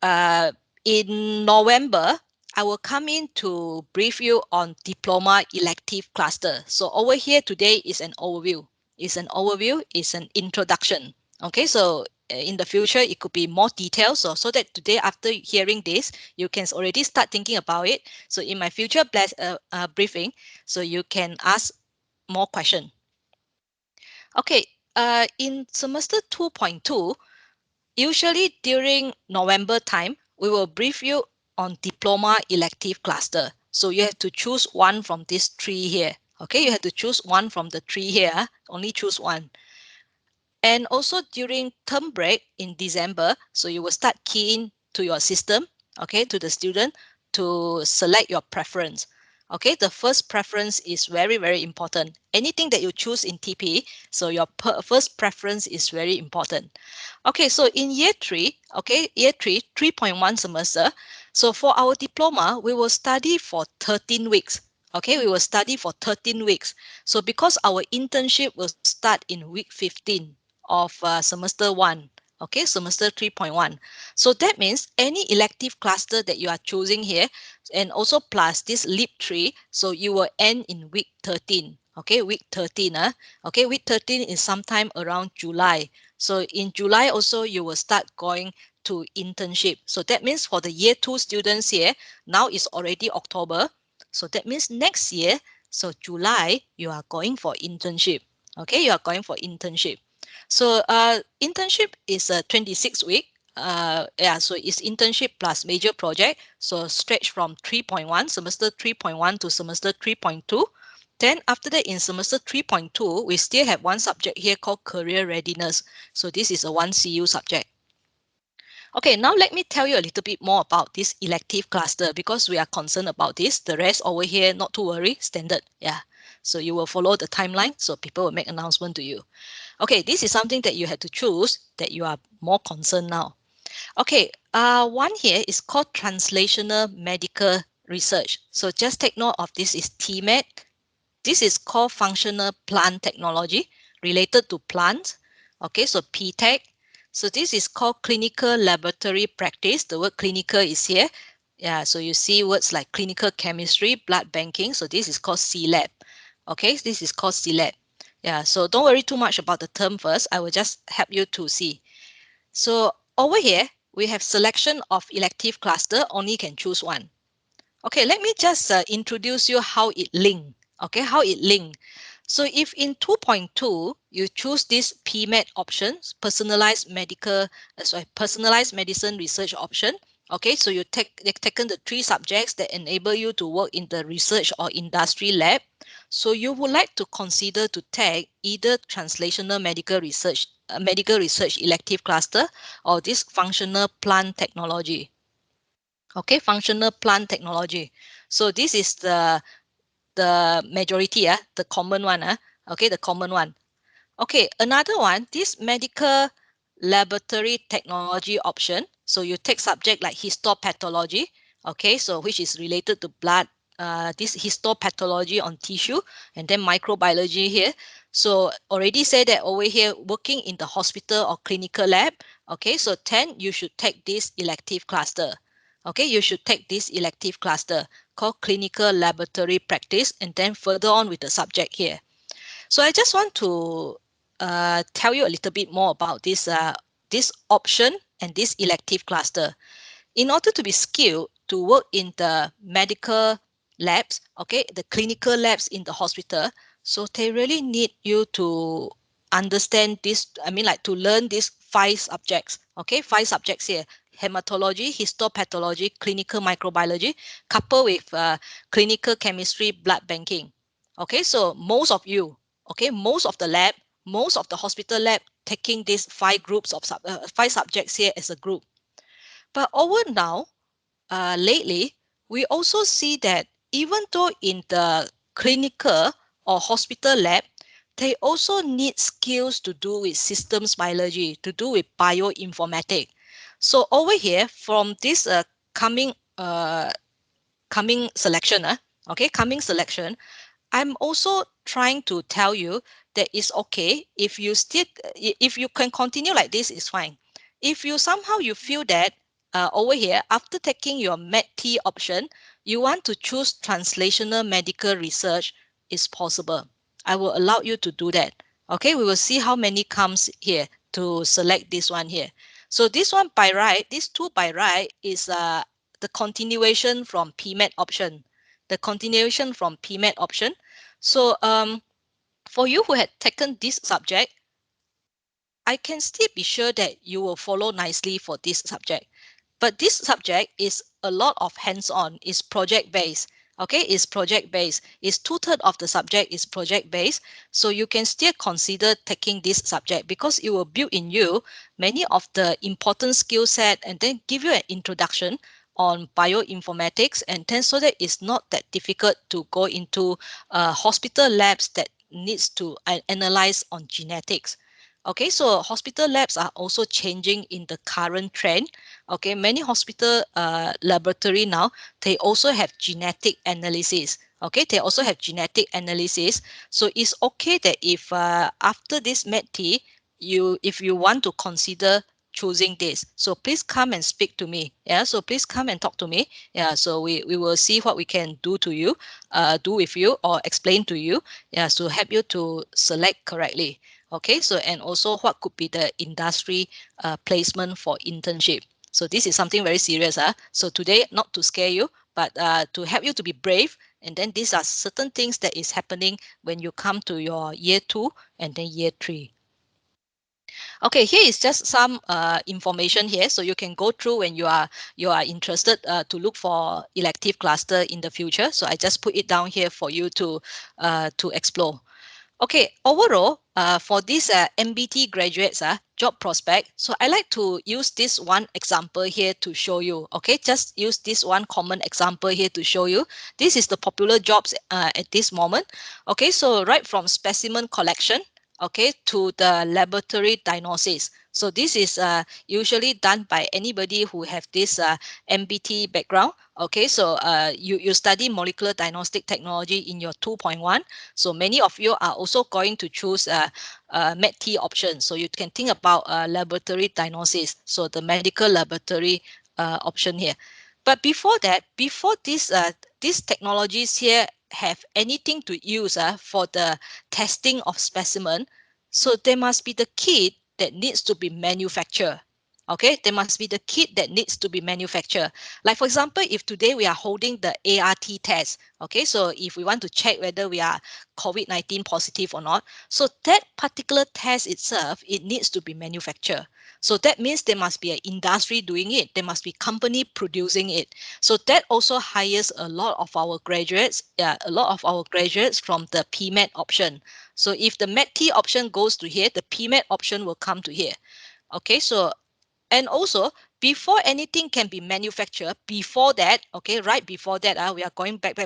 uh, in November, I will come in to brief you on diploma elective cluster. So over here today is an overview. It's an introduction. Okay, so in the future, it could be more details. So that today, after hearing this, you can already start thinking about it. So in my future briefing, so you can ask more question. Okay, in semester 2.2, usually during November time, we will brief you on diploma elective cluster. So you have to choose one from these three here. Okay, you have to choose one from the three here. Only choose one. And also during term break in December, so you will start keying to your system, okay, to the student to select your preference. Okay, the first preference is very, very important. Anything that you choose in TP, so your first preference is very important. Okay, so in year 3, okay, year 3, 3.1 semester. So for our diploma, we will study for 13 weeks. Okay, we will study for 13 weeks. So because our internship will start in week 15 of semester 1, okay, semester 3.1. So that means any elective cluster that you are choosing here, and also plus this leap 3, so you will end in week 13. Okay, week 13. Okay, week 13 is sometime around July. So in July also, you will start going to internship. So that means for the year 2 students here, now it's already October. So that means next year, so July, you are going for internship. Okay, you are going for internship. So internship is a 26 week. Yeah, so it's internship plus major project. So stretch from 3.1, semester 3.1 to semester 3.2. Then after that in semester 3.2, we still have one subject here called career readiness. So this is a 1 CU subject. Okay, now let me tell you a little bit more about this elective cluster because we are concerned about this. The rest over here, not to worry, standard. Yeah. So you will follow the timeline. So people will make announcement to you. Okay, this is something that you had to choose that you are more concerned now. Okay, one here is called translational medical research. So just take note of this is TMED. This is called functional plant technology related to plants. Okay, so PTech. So this is called clinical laboratory practice. The word clinical is here. Yeah, so you see words like clinical chemistry, blood banking. So this is called C-lab. Okay, this is called C-lab. Yeah, so don't worry too much about the term first. I will just help you to see. So over here, we have selection of elective cluster, only can choose one. Okay, let me just introduce you how it link. Okay, how it link. So if in 2.2, you choose this PMED options, personalized medicine research option. Okay, so you've taken the three subjects that enable you to work in the research or industry lab. So you would like to consider to take either translational medical research elective cluster or this functional plant technology. Okay, functional plant technology. So this is the majority, the common one. Okay, the common one. Okay, another one, this medical laboratory technology option. So you take subject like histopathology, okay, so which is related to blood, this histopathology on tissue, and then microbiology here. So already say that over here, working in the hospital or clinical lab, okay, so 10, you should take this elective cluster. Okay, you should take this elective cluster called clinical laboratory practice, and then further on with the subject here. So I just want to tell you a little bit more about this option and this elective cluster. In order to be skilled to work in the medical labs, okay, the clinical labs in the hospital, so they really need you to understand this, I mean like to learn these five subjects, okay, five subjects here: hematology, histopathology, clinical microbiology, coupled with clinical chemistry, blood banking. Okay, so most of you, okay, most of the lab, most of the hospital lab taking these five subjects here as a group. But over now, lately, we also see that even though in the clinical or hospital lab, they also need skills to do with systems biology, to do with bioinformatics. So over here, from this coming selection, okay, coming selection, I'm also trying to tell you that it's okay if you still, if you can continue like this, it's fine. If you somehow you feel that over here, after taking your MedT option, you want to choose translational medical research, is possible. I will allow you to do that. Okay, we will see how many comes here to select this one here. So this one by right, these two by right is the continuation from PMED option. The continuation from PMED option. So for you who had taken this subject, I can still be sure that you will follow nicely for this subject. But this subject is a lot of hands-on, is project-based. Okay, is project-based. Is two-thirds of the subject is project-based. So you can still consider taking this subject because it will build in you many of the important skill set and then give you an introduction on bioinformatics, and then so that it's not that difficult to go into hospital labs that needs to analyze on genetics. Okay, so hospital labs are also changing in the current trend. Okay, many hospital laboratory now, they also have genetic analysis. Okay, they also have genetic analysis. So it's okay that if after this MedT, if you want to consider choosing this, so please come and speak to me. Yeah, so please come and talk to me. Yeah, so we will see what we can do to you, do with you or explain to you. Yeah, to help you to select correctly. Okay, so and also what could be the industry placement for internship. So this is something very serious. So today, not to scare you, but to help you to be brave. And then these are certain things that is happening when you come to your year 2 and then year 3. Okay, here is just some information here, so you can go through when you are interested to look for elective cluster in the future. So I just put it down here for you to explore. Okay, overall, for these MBT graduates, job prospect, so I like to use this one example here to show you. Okay, just use this one common example here to show you. This is the popular jobs at this moment. Okay, so right from specimen collection, okay, to the laboratory diagnosis. So this is usually done by anybody who have this MBT background. Okay, so you study molecular diagnostic technology in your 2.1. So many of you are also going to choose MedT option. So you can think about laboratory diagnosis. So the medical laboratory option here. But before that, before these technologies here have anything to use for the testing of specimen, so there must be the kit that needs to be manufactured. Okay, there must be the kit that needs to be manufactured. Like for example, if today we are holding the ART test, okay, so if we want to check whether we are COVID-19 positive or not, so that particular test itself, it needs to be manufactured. So that means there must be an industry doing it. There must be company producing it. So that also hires a lot of our graduates, yeah, a lot of our graduates from the PMED option. So if the MedT option goes to here, the PMED option will come to here. Okay, so and also before anything can be manufactured, before that, okay, right before that, we are going back.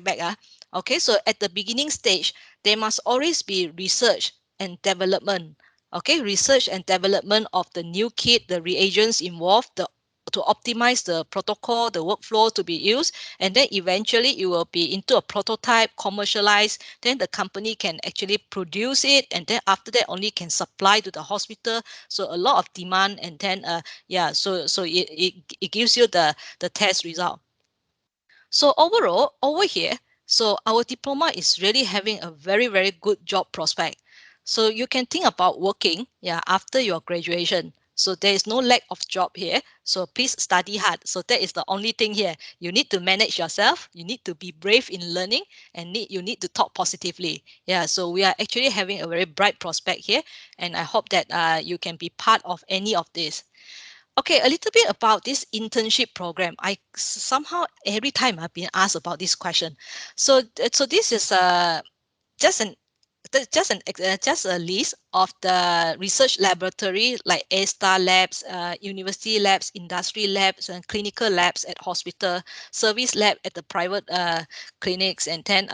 Okay, so at the beginning stage, there must always be research and development. Okay, research and development of the new kit, the reagents involved, the to optimize the protocol, the workflow to be used, and then eventually it will be into a prototype, commercialized, then the company can actually produce it, and then after that only can supply to the hospital. So a lot of demand, and then yeah, so it gives you the test result. So overall, over here, so our diploma is really having a very good job prospect. So you can think about working, yeah, after your graduation. So there is no lack of job here. So please study hard. So that is the only thing here. You need to manage yourself. You need to be brave in learning, and you need to talk positively. Yeah. So we are actually having a very bright prospect here, and I hope that you can be part of any of this. Okay, a little bit about this internship program. Somehow every time I've been asked about this question. So this is just an just a list of the research laboratory like A-star labs, university labs, industry labs, and clinical labs at hospital, service lab at the private clinics, and then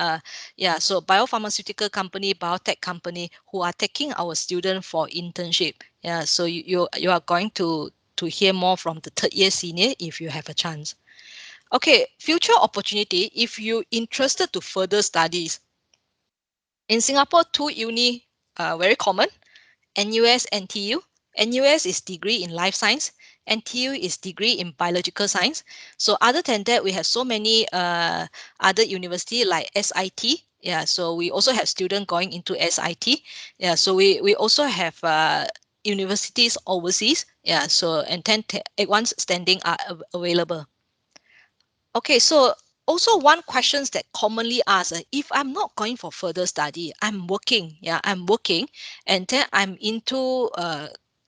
yeah, so biopharmaceutical company, biotech company who are taking our student for internship. Yeah, so you are going to hear more from the third year senior if you have a chance. Okay, future opportunity if you interested to further studies. In Singapore, two uni very common, NUS, NTU. NUS is degree in life science. NTU is degree in biological science. So other than that, we have so many other university like SIT. Yeah, so we also have students going into SIT. Yeah, so we also have universities overseas. Yeah, so and then ones standing are available. Okay, so also one questions that commonly asked, if I'm not going for further study, I'm working, yeah, I'm working, and then I'm into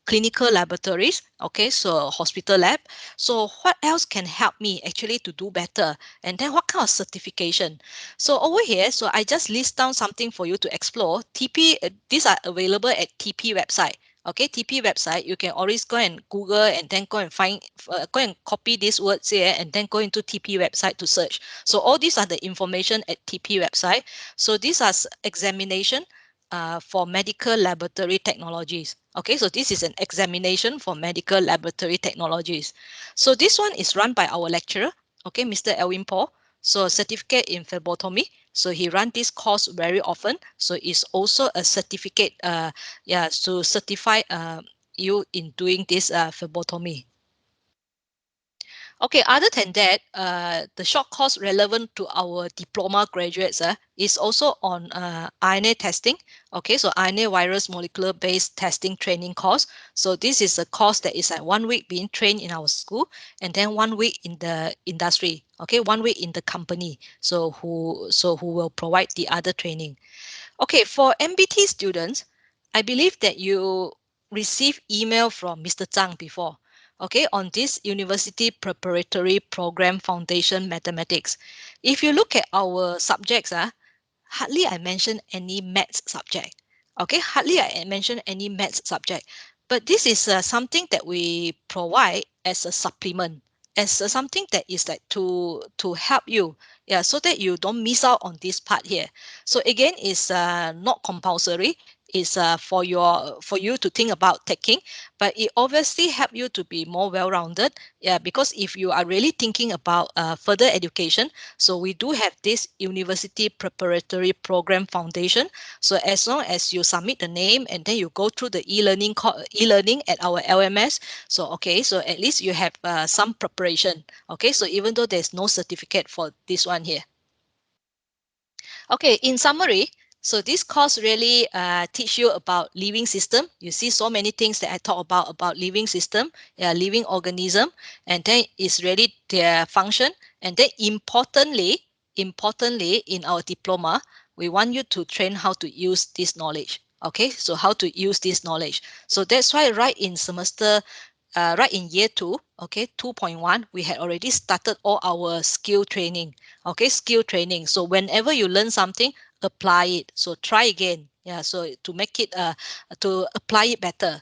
clinical laboratories, okay, so hospital lab. So what else can help me actually to do better? And then what kind of certification? So over here, so I just list down something for you to explore. TP, these are available at TP website. Okay, TP website, you can always go and Google and then go and find, go and copy these words here and then go into TP website to search. So all these are the information at TP website. So these are examination for medical laboratory technologies. Okay, so this is an examination for medical laboratory technologies. So this one is run by our lecturer, okay, Mr. Elwin Paul. So certificate in phlebotomy. So he run this course very often. So it's also a certificate yeah, to certify you in doing this phlebotomy. Okay, other than that, the short course relevant to our diploma graduates is also on RNA testing. Okay, so RNA virus molecular based testing training course. So this is a course that is like 1 week being trained in our school, and then 1 week in the industry. Okay, 1 week in the company. So who will provide the other training. Okay, for MBT students, I believe that you received email from Mr. Zhang before, okay, on this University Preparatory Program Foundation Mathematics. If you look at our subjects, hardly I mention any maths subject. Okay, hardly I mention any maths subject. But this is something that we provide as a supplement, as something that is like to help you, yeah, so that you don't miss out on this part here. So again, it's not compulsory. is for you to think about taking, but it obviously help you to be more well-rounded. Yeah, because if you are really thinking about further education, so we do have this University Preparatory Program Foundation. So as long as you submit the name and then you go through the e-learning at our LMS, so okay, so at least you have some preparation. Okay, so even though there's no certificate for this one here. Okay, in summary, so this course really teach you about living system. You see so many things that I talk about living system, living organism, and then it's really their function. And then importantly, in our diploma, we want you to train how to use this knowledge. Okay, so how to use this knowledge. So that's why right in year two, okay, 2.1, we had already started all our skill training. Okay, skill training. So whenever you learn something, apply it. So try again. Yeah, so to make it to apply it better.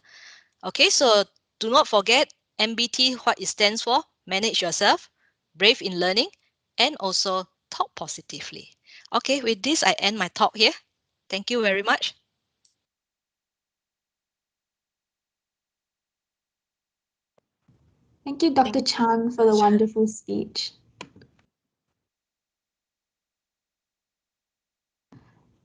Okay, so do not forget MBT, what it stands for: manage yourself, brave in learning, and also talk positively. Okay, with this I end my talk here. Thank you very much. Thank you, Dr. Thank you, Chan, for Dr. the Chan. wonderful speech.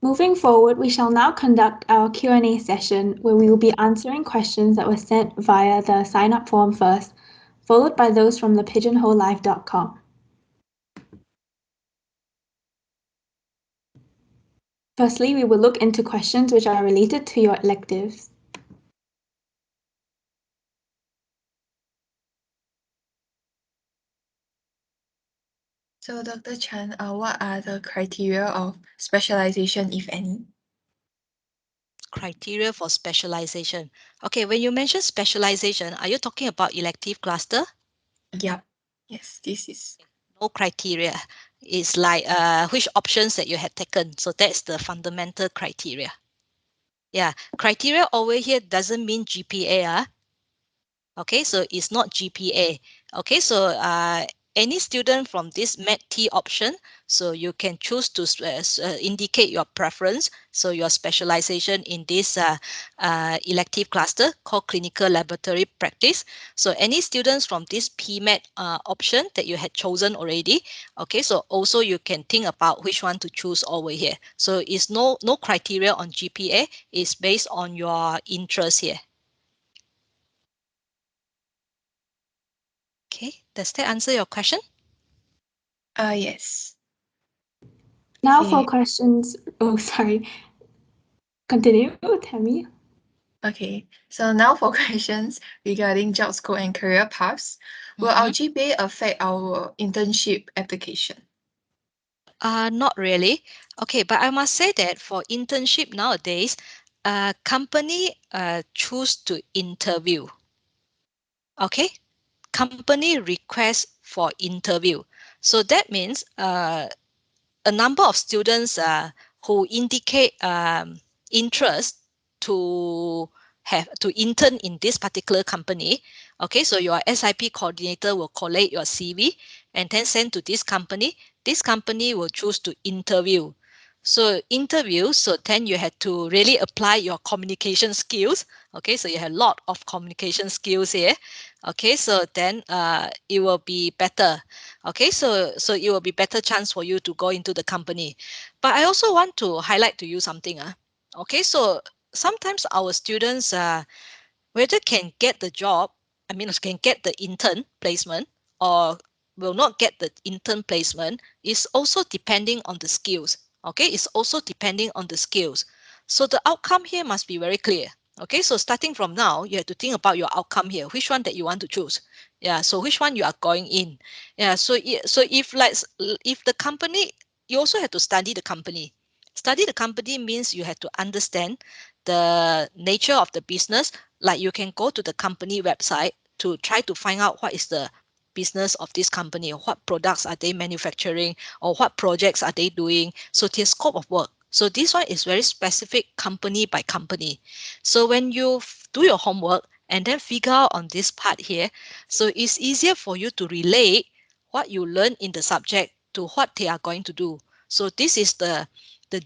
Moving forward, we shall now conduct our Q&A session where we will be answering questions that were sent via the sign-up form first, followed by those from the pigeonholelive.com. Firstly, we will look into questions which are related to your electives. So, Dr. Chan, what are the criteria of specialization, if any? Criteria for specialization. Okay, when you mention specialization, are you talking about elective cluster? Yep. Yes, this is. No criteria. It's like which options that you had taken. So that's the fundamental criteria. Yeah, criteria over here doesn't mean GPA. Okay, so it's not GPA. Okay, so any student from this MET-T option, so you can choose to indicate your preference, so your specialization in this elective cluster called clinical laboratory practice. So any students from this PMET option that you had chosen already, okay, so also you can think about which one to choose over here. So it's no criteria on GPA, it's based on your interest here. Okay, does that answer your question? Yes. Now for Okay. questions. Oh, sorry. Continue, Tammy. Okay. So now for questions regarding job scope and career paths. Will our Mm-hmm. GPA affect our internship application? Not really. Okay, but I must say that for internship nowadays, company choose to interview. Okay, company request for interview. So that means a number of students who indicate interest to have to intern in this particular company. Okay, so your SIP coordinator will collate your CV and then send to this company. This company will choose to interview. So interview, so then you had to really apply your communication skills. Okay, so you have a lot of communication skills here. Okay, so then it will be better. Okay, so it will be better chance for you to go into the company. But I also want to highlight to you something. Okay, so sometimes our students whether can get the job, I mean can get the intern placement or will not get the intern placement is also depending on the skills. Okay, it's also depending on the skills. So the outcome here must be very clear. Okay, so starting from now, you have to think about your outcome here, which one that you want to choose. Yeah, so which one you are going in. Yeah, so if like if the company, you also have to study the company. Study the company means you have to understand the nature of the business. Like you can go to the company website to try to find out what is the business of this company, or what products are they manufacturing, or what projects are they doing. So their scope of work. So this one is very specific company by company. So when you do your homework and then figure out on this part here, so it's easier for you to relate what you learn in the subject to what they are going to do. So this is the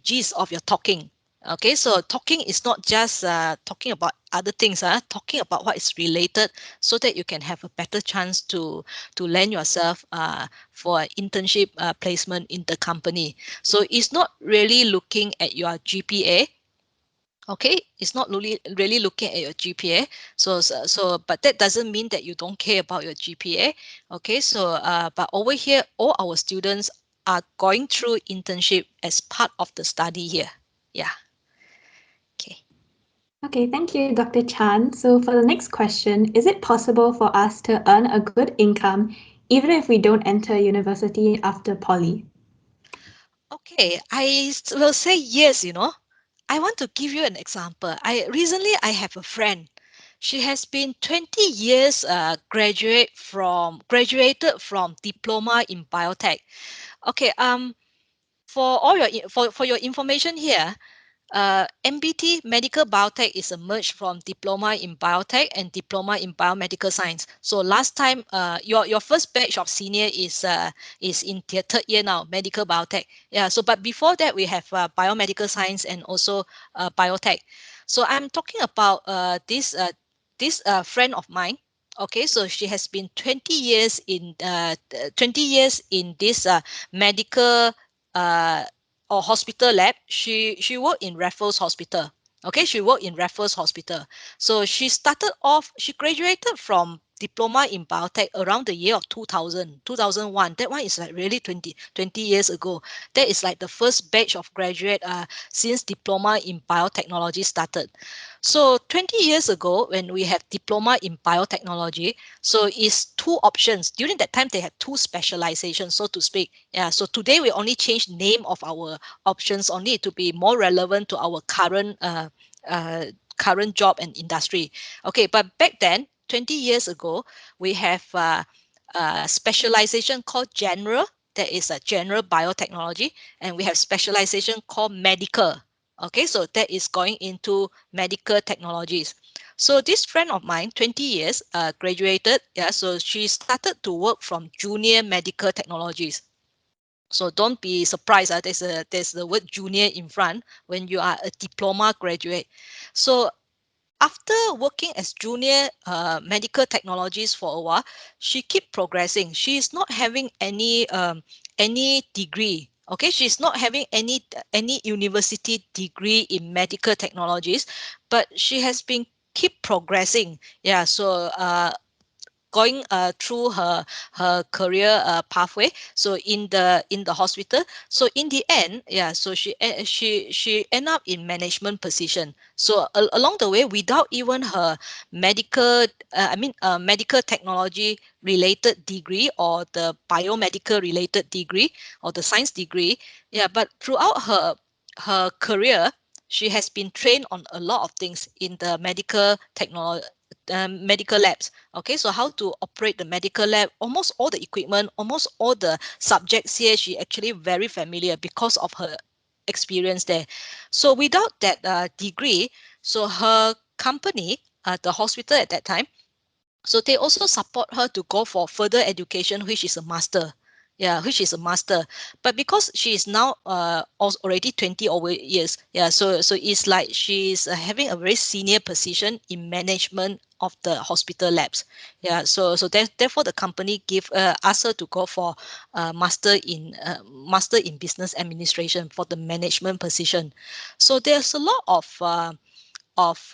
gist of your talking. Okay, so talking is not just talking about other things, talking about what is related, so that you can have a better chance to land yourself for an internship placement in the company. So it's not really looking at your GPA. Okay, it's not really looking at your GPA. But that doesn't mean that you don't care about your GPA. Okay, so but over here, all our students are going through internship as part of the study here. Yeah. Okay. Okay, thank you, Dr. Chan. So for the next question, is it possible for us to earn a good income even if we don't enter university after poly? Okay, will say yes, I want to give you an example. I have a friend. She has been 20 years graduated from diploma in biotech. Okay, for all your for your information here, MBT Medical Biotech is a merge from diploma in biotech and diploma in biomedical science. So last time, your first batch of senior is in their third year now, medical biotech. Yeah. So but before that, we have biomedical science and also biotech. So I'm talking about this friend of mine. Okay, so she has been 20 years in 20 years in this medical uh, or hospital lab. She worked in Raffles Hospital. Okay, she worked in Raffles Hospital. So she graduated from diploma in biotech around the year of 2000, 2001. That one is like really 20 years ago. That is like the first batch of graduate since diploma in biotechnology started. So 20 years ago, when we have diploma in biotechnology, so it's two options. During that time, they had two specializations, so to speak. Yeah. So today we only change name of our options only to be more relevant to our uh, current job and industry. Okay, but back then, 20 years ago, we have a specialization called general. That is a general biotechnology, and we have specialization called medical. Okay, so that is going into medical technologies. So this friend of mine, 20 years, graduated. Yeah, so she started to work from junior medical technologies. So don't be surprised. There's the word junior in front when you are a diploma graduate. So after working as junior medical technologies for a while, she keep progressing. She is not having any degree. Okay, she's not having any university degree in medical technologies, but she has been keep progressing. Yeah, so going through her career pathway, so in the hospital. So in the end, yeah, so she end up in management position. So along the way, without even her medical medical technology related degree or the biomedical related degree or the science degree, yeah, but throughout her career, she has been trained on a lot of things in the medical labs. Okay, so how to operate the medical lab, almost all the equipment, almost all the subjects here, she actually very familiar because of her experience there. So without that degree, so her company, the hospital at that time, so they also support her to go for further education, which is a master. Yeah, which is a master. But because she is now already 20 over years, yeah, so it's like she's having a very senior position in management of the hospital labs. Yeah, so therefore the company give ask her to go for master in business administration for the management position. So there's a lot of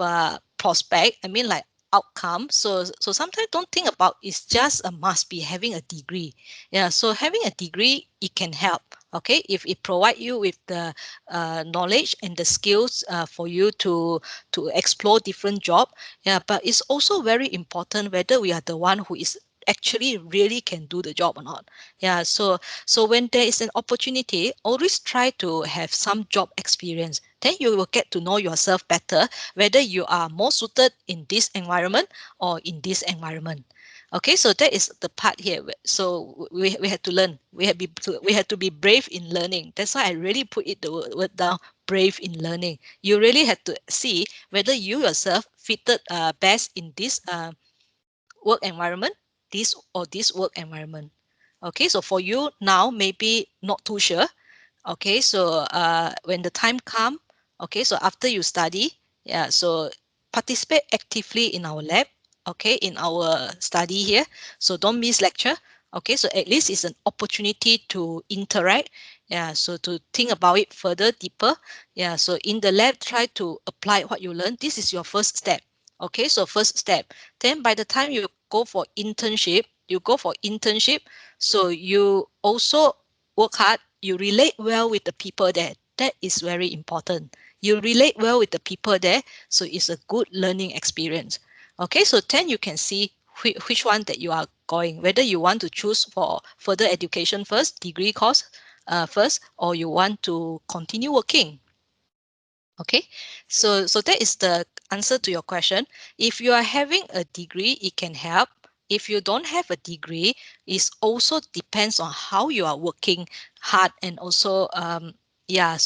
prospect, I mean, like outcome. So sometimes don't think about it's just a must be having a degree. Yeah, so having a degree, it can help. Okay, if it provide you with the knowledge and the skills for you to explore different job. Yeah, but it's also very important whether we are the one who is actually really can do the job or not. Yeah, so when there is an opportunity, always try to have some job experience. Then you will get to know yourself better, whether you are more suited in this environment or in this environment. Okay, so that is the part here. So we had to learn. We had to be brave in learning. That's why I really put it the word down, brave in learning. You really had to see whether you yourself fitted best in this work environment, this work environment. Okay, so for you now, maybe not too sure. Okay, so when the time come, Okay, so after you study, yeah, so participate actively in our lab, okay, in our study here. So don't miss lecture. Okay, so at least it's an opportunity to interact. Yeah, so to think about it further, deeper. Yeah, so in the lab, try to apply what you learn. This is your first step. Okay, so first step. Then by the time you go for internship, so you also work hard, you relate well with the people there. That is very important. You relate well with the people there, so it's a good learning experience. Okay, so then you can see which one that you are going, whether you want to choose for further education first, degree course first, or you want to continue working. Okay, so that is the answer to your question. If you are having a degree, it can help. If you don't have a degree, it also depends on how you are working hard, and also yeah,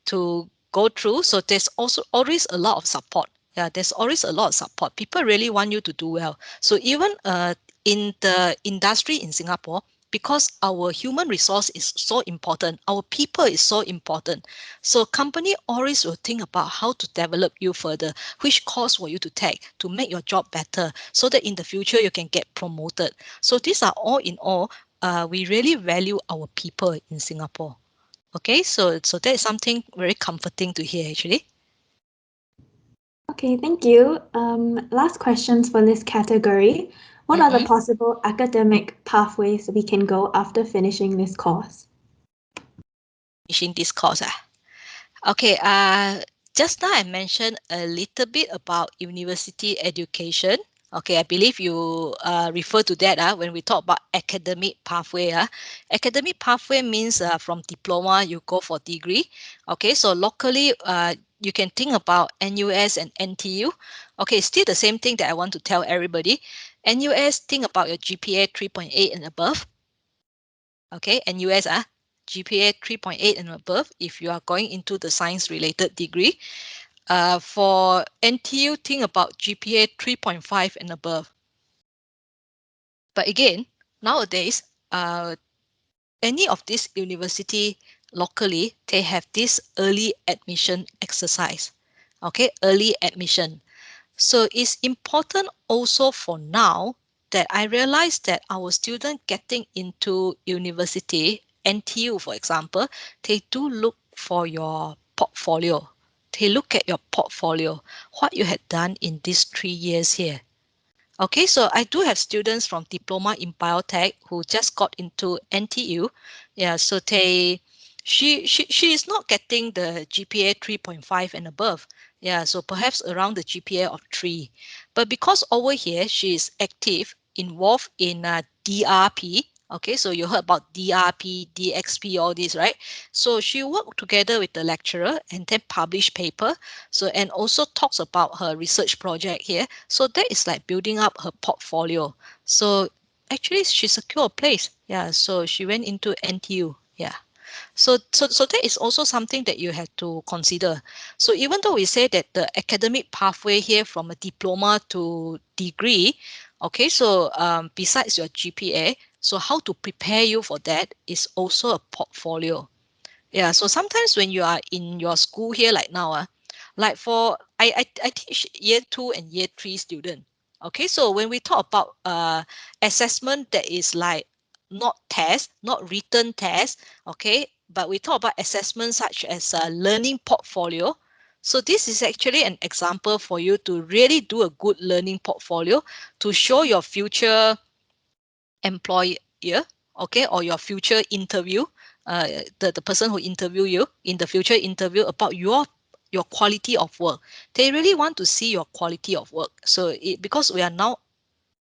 to go through. So there's also always a lot of support. Yeah, there's always a lot of support. People really want you to do well. So even in the industry in Singapore, because our human resource is so important, our people is so important. So company always will think about how to develop you further, which course for you to take to make your job better, so that in the future you can get promoted. So these are all in all, we really value our people in Singapore. Okay, so that is something very comforting to hear actually. Okay, thank you. Last questions for this category. What are the possible academic pathways we can go after finishing this course? Finishing this course. Okay, just now I mentioned a little bit about university education. Okay, I believe you refer to that when we talk about academic pathway. Academic pathway means from diploma you go for degree. Okay, so locally you can think about NUS and NTU. Okay, still the same thing that I want to tell everybody. NUS, think about your GPA 3.8 and above. Okay, NUS GPA 3.8 and above if you are going into the science related degree. For NTU, think about GPA 3.5 and above. But again, nowadays, any of these university locally, they have this early admission exercise. Okay, early admission. So it's important also for now that I realize that our students getting into university, NTU for example, they do look for your portfolio. They look at your portfolio, what you had done in these 3 years here. Okay, so I do have students from diploma in biotech who just got into NTU. Yeah, so she is not getting the GPA 3.5 and above. Yeah, so perhaps around the GPA of 3. But because over here she is active, involved in DRP. Okay, so you heard about DRP, DXP, all this, right? So she worked together with the lecturer and then published paper. So, and also talks about her research project here. So that is like building up her portfolio. So actually she secured a place. Yeah, so she went into NTU. Yeah. So that is also something that you have to consider. So even though we say that the academic pathway here from a diploma to degree, okay, so besides your GPA, so how to prepare you for that is also a portfolio. Yeah, so sometimes when you are in your school here like now, like for I teach year 2 and year 3 student. Okay, so when we talk about assessment that is like not test, not written test, okay, but we talk about assessment such as a learning portfolio. So this is actually an example for you to really do a good learning portfolio to show your future employer, okay, or your future interview, the person who interview you in the future interview about your quality of work. They really want to see your quality of work. So because we are now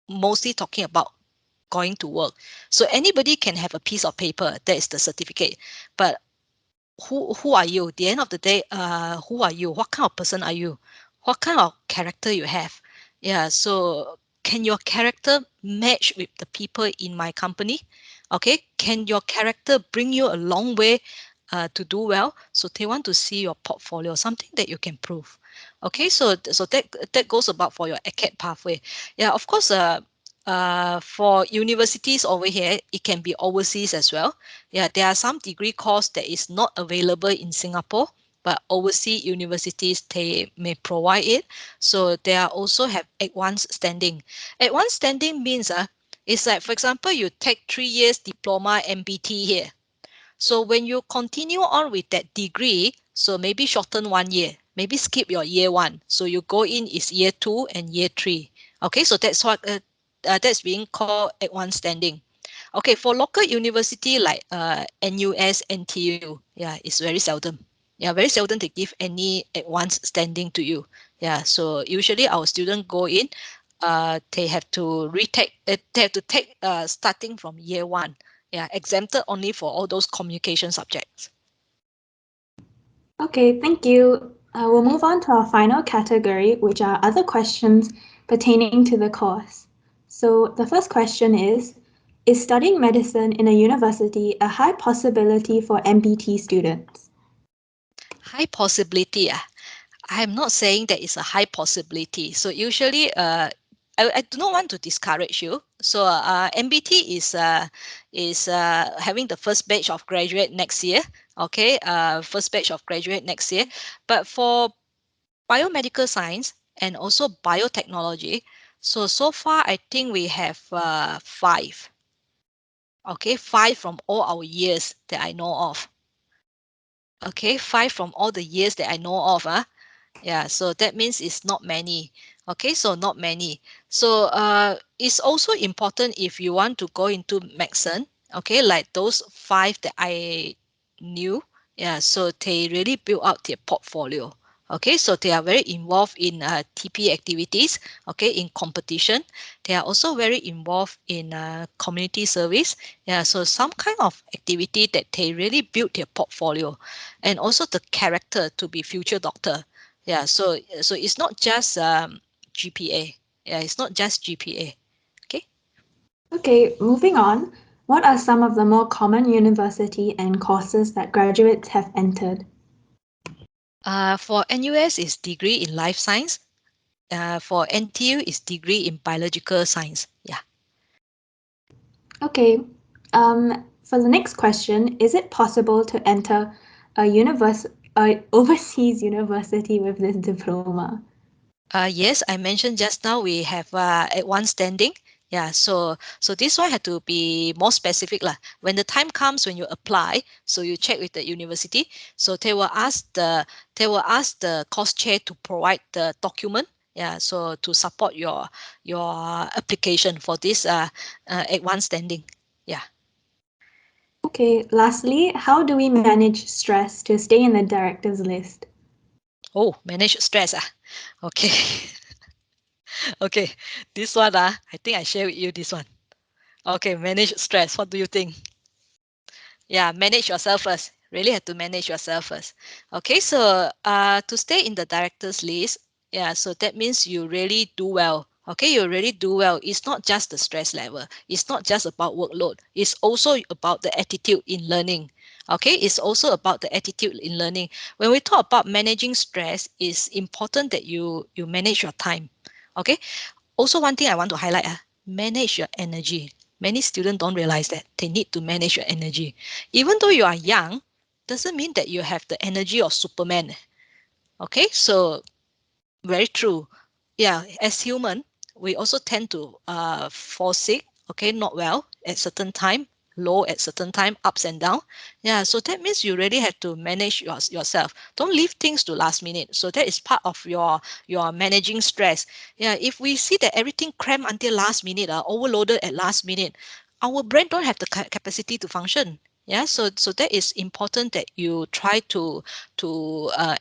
mostly talking about going to work, so anybody can have a piece of paper that is the certificate, but who are you? At the end of the day, who are you? What kind of person are you? What kind of character you have? Yeah, so can your character match with the people in my company? Okay, can your character bring you a long way to do well? So they want to see your portfolio, something that you can prove. Okay, so that goes about for your ACAD pathway. Yeah, of course, for universities over here, it can be overseas as well. Yeah, there are some degree course that is not available in Singapore. but overseas universities, they may provide it. So they are also have advanced standing. Advanced standing means it's like, for example, you take 3 years diploma MBT here. So when you continue on with that degree, so maybe shorten 1 year, maybe skip your year 1. So you go in is year 2 and year 3. Okay, so that's what that's being called advanced standing. Okay, for local university like NUS, NTU, yeah, it's very seldom. Yeah, very seldom they give any advanced standing to you. Yeah, so usually our students go in, they have to retake, they have to take starting from year 1. Yeah, exempted only for all those communication subjects. Okay, thank you. We'll move on to our final category, which are other questions pertaining to the course. So the first question is studying medicine in a university a high possibility for MBT students? High possibility. I'm not saying that it's a high possibility. So usually, I do not want to discourage you. So MBT is having the first batch of graduate next year. Okay, first batch of graduate next year. But for biomedical science and also biotechnology, so far I think we have 5. Okay, 5 from all our years that I know of. Okay, 5 from all the years that I know of. Yeah, so that means it's not many. Okay, so not many. So it's also important if you want to go into medicine. Okay, like those 5 that I knew. Yeah, so they really build out their portfolio. Okay, so they are very involved in TP activities. Okay, in competition. They are also very involved in community service. Yeah, so some kind of activity that they really build their portfolio, and also the character to be future doctor. Yeah, so it's not just GPA. Yeah, it's not just GPA. Okay. Okay, moving on. What are some of the more common university and courses that graduates have entered? For NUS is degree in life science. For NTU is degree in biological science. Yeah. Okay, for the next question, is it possible to enter a overseas university with this diploma? Yes, I mentioned just now we have advanced standing. Yeah, so this one had to be more specific lah. When the time comes when you apply, so you check with the university. So they will ask the course chair to provide the document. Yeah, so to support your application for this advanced standing. Yeah. Okay, lastly, how do we manage stress to stay in the director's list? Oh, manage stress. Okay. Okay. This one I think I share with you this one. Okay, manage stress. What do you think? Yeah, manage yourself first. Really have to manage yourself first. Okay, so to stay in the director's list, yeah, so that means you really do well. Okay, you really do well. It's not just the stress level. It's not just about workload. It's also about the attitude in learning. Okay, it's also about the attitude in learning. When we talk about managing stress, it's important that you manage your time. Okay, also, one thing I want to highlight, manage your energy. Many students don't realize that they need to manage your energy. Even though you are young, doesn't mean that you have the energy of Superman. Okay, so very true. Yeah, as human, we also tend to fall sick, okay, not well at certain time, low at certain time, ups and down. Yeah, so that means you really have to manage yourself. Don't leave things to last minute. So that is part of your managing stress. Yeah, if we see that everything crammed until last minute, overloaded at last minute, our brain don't have the capacity to function. Yeah, so that is important that you try to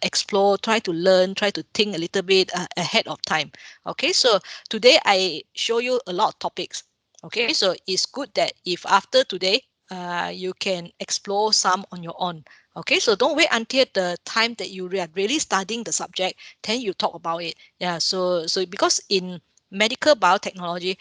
explore, try to learn, try to think a little bit ahead of time. Okay, so today I show you a lot of topics. Okay, so it's good that if after today you can explore some on your own. Okay, so don't wait until the time that you are really studying the subject, then you talk about it. Yeah, so because in medical biotechnology,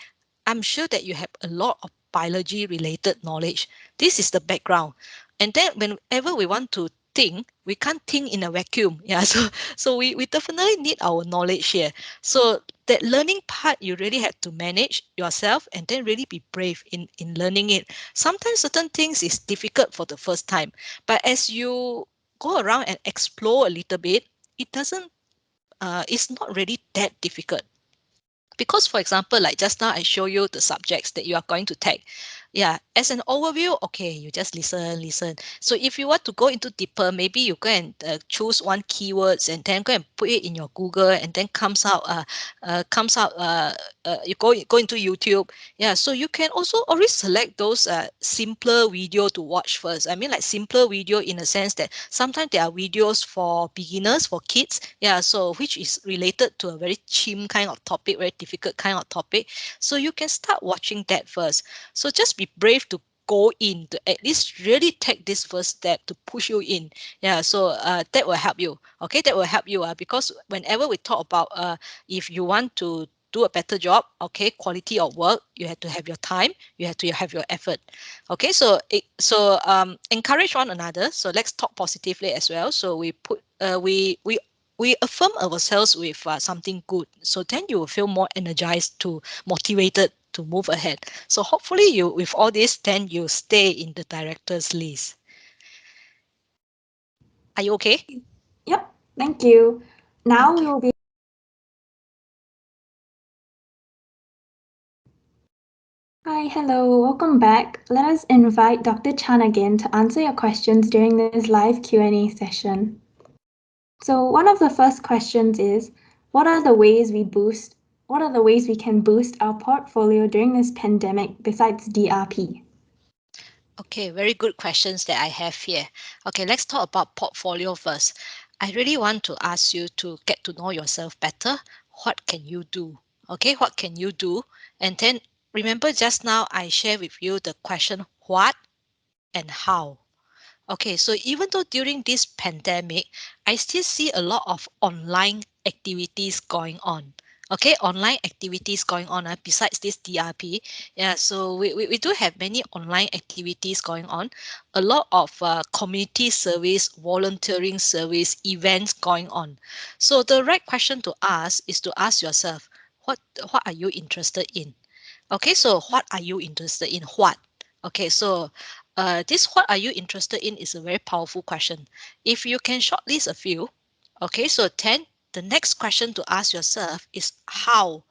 I'm sure that you have a lot of biology related knowledge. This is the background. And then whenever we want to think, we can't think in a vacuum. Yeah, so we definitely need our knowledge here. So that learning part, you really have to manage yourself and then really be brave in learning it. Sometimes certain things is difficult for the first time, but as you go around and explore a little bit, it's not really that difficult. Because, for example, like just now I show you the subjects that you are going to take. Yeah, as an overview, okay, you just listen. So if you want to go into deeper, maybe you go and choose one keywords and then go and put it in your Google, and then you go into YouTube. Yeah, so you can also always select those simpler video to watch first. I mean, like simpler video in a sense that sometimes there are videos for beginners, for kids. Yeah, so which is related to a very chim kind of topic, very difficult kind of topic. So you can start watching that first. So just be brave to go in, to at least really take this first step to push you in. Yeah, so that will help you. Okay, that will help you because whenever we talk about if you want to do a better job, okay, quality of work, you have to have your time, you have to have your effort. Okay, so encourage one another. So let's talk positively as well. So we affirm ourselves with something good. So then you will feel more energized, to motivated to move ahead. So hopefully you, with all this, then you stay in the director's list. Are you okay? Yep, thank you. Now we Okay. will be. Hi, hello, welcome back. Let us invite Dr. Chan again to answer your questions during this live Q&A session. So one of the first questions is, what are the ways we can boost our portfolio during this pandemic besides DRP? Okay, very good questions that I have here. Okay, let's talk about portfolio first. I really want to ask you to get to know yourself better. What can you do? Okay, what can you do? And then remember just now I shared with you the question what and how. Okay, so even though during this pandemic, I still see a lot of online activities going on. Okay, online activities going on besides this DRP. Yeah, so we do have many online activities going on. A lot of community service, volunteering service, events going on. So the right question to ask is to ask yourself, what are you interested in? Okay, so what are you interested in? What? Okay, so this what are you interested in is a very powerful question. If you can shortlist a few, okay, so then the next question to ask yourself is how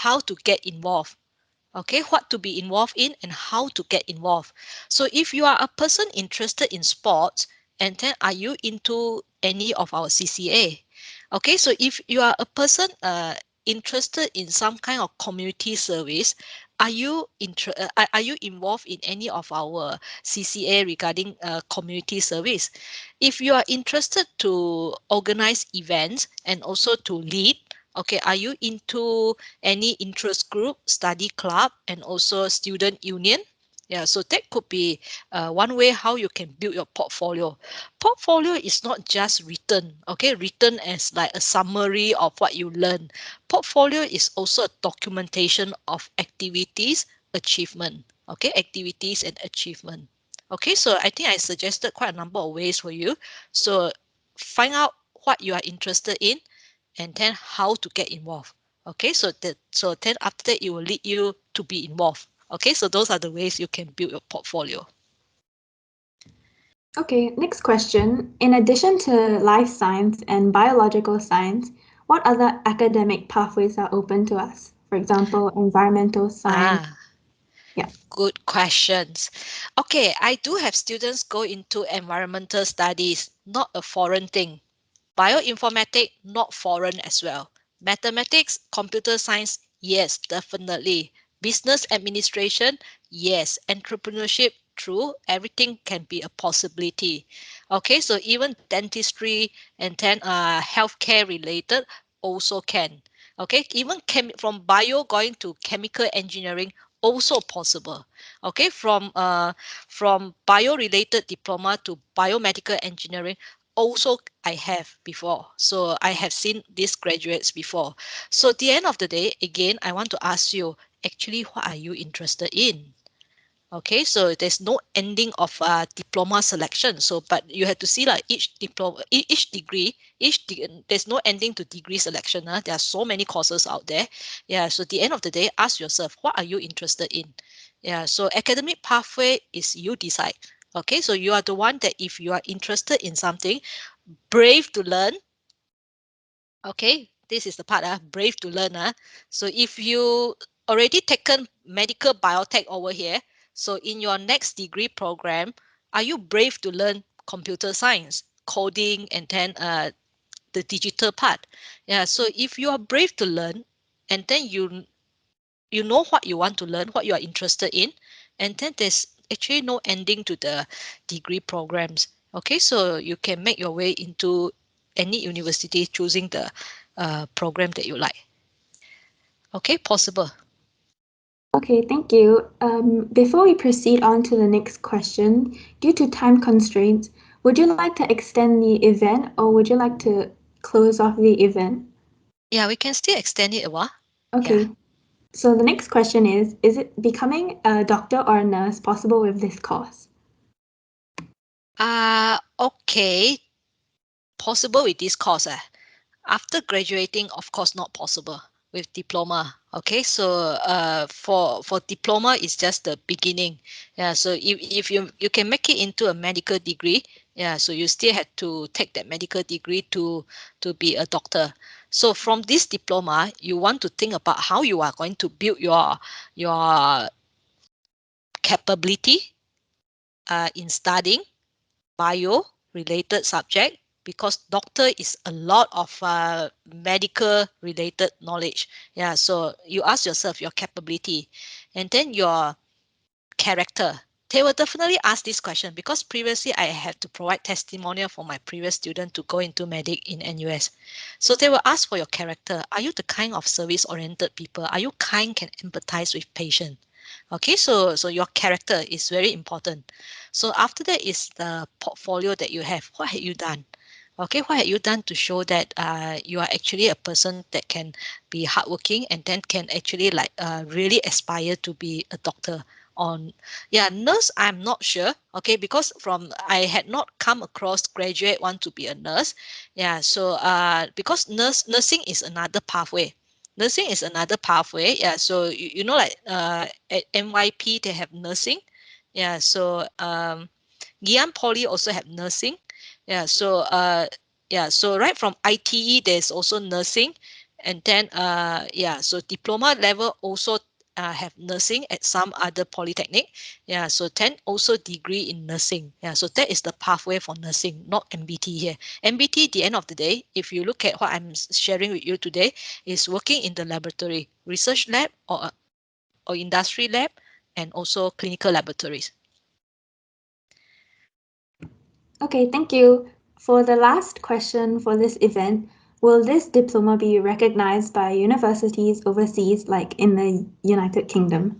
to get involved. Okay, what to be involved in and how to get involved. So if you are a person interested in sports, and then are you into any of our CCA? Okay, so if you are a person interested in some kind of community service, are you involved in any of our CCA regarding community service? If you are interested to organize events and also to lead, okay, are you into any interest group, study club, and also student union? Yeah, so that could be one way how you can build your portfolio. Portfolio is not just written, okay, written as like a summary of what you learn. Portfolio is also a documentation of activities, achievement, okay, activities and achievement. Okay, so I think I suggested quite a number of ways for you. So find out what you are interested in and then how to get involved. Okay, so then after that it will lead you to be involved. Okay, so those are the ways you can build your portfolio. Okay, next question. In addition to life science and biological science, what other academic pathways are open to us? For example, environmental science. Ah, Yeah. good questions. Okay, I do have students go into environmental studies, not a foreign thing. Bioinformatics, not foreign as well. Mathematics, computer science, yes, definitely. Business administration, yes. Entrepreneurship, true. Everything can be a possibility. Okay, so even dentistry and then healthcare related also can. Okay, even from bio going to chemical engineering also possible. Okay, from bio related diploma to biomedical engineering also I have before. So I have seen these graduates before. So at the end of the day, again, I want to ask you, actually, what are you interested in? Okay, so there's no ending of diploma selection. So, but you have to see like each diploma, each degree, there's no ending to degree selection. There are so many courses out there. Yeah, so at the end of the day, ask yourself, what are you interested in? Yeah, so academic pathway is you decide. Okay, so you are the one that if you are interested in something, brave to learn. Okay, this is the part, brave to learn. So if you already taken medical biotech over here, so in your next degree program, are you brave to learn computer science, coding, and then the digital part? Yeah, so if you are brave to learn, and then you know what you want to learn, what you are interested in, and then there's actually no ending to the degree programs. Okay, so you can make your way into any university choosing the program that you like. Okay, possible. Okay, thank you. Before we proceed on to the next question, due to time constraints, would you like to extend the event or would you like to close off the event? Yeah, we can still extend it a while. Yeah. Okay, so the next question is it becoming a doctor or a nurse possible with this course? Okay, possible with this course. After graduating, of course, not possible with diploma. Okay, so for diploma, it's just the beginning. Yeah, so if you can make it into a medical degree, yeah, so you still have to take that medical degree to be a doctor. So from this diploma, you want to think about how you are going to build your capability in studying bio related subject, because doctor is a lot of medical related knowledge. Yeah, so you ask yourself your capability, and then your character. They will definitely ask this question because previously I had to provide testimonial for my previous student to go into medic in NUS. So they will ask for your character. Are you the kind of service oriented people? Are you kind, can empathize with patient? Okay, so your character is very important. So after that is the portfolio that you have. What have you done? Okay, what have you done to show that you are actually a person that can be hardworking and then can actually like really aspire to be a doctor? On, yeah, nurse, I'm not sure. Okay, because from I had not come across graduate want to be a nurse. Yeah, so because nursing is another pathway. Nursing is another pathway. Yeah, so you know, like at NYP they have nursing. Yeah, so Ngee Poly also have nursing. Yeah, so yeah, so right from ITE there's also nursing, and then yeah, so diploma level also have nursing at some other polytechnic. Yeah, so then also degree in nursing. Yeah, so that is the pathway for nursing, not MBT here. MBT, at the end of the day, if you look at what I'm sharing with you today, is working in the laboratory, research lab or industry lab, and also clinical laboratories. Okay, thank you. For the last question for this event, will this diploma be recognized by universities overseas, like in the United Kingdom?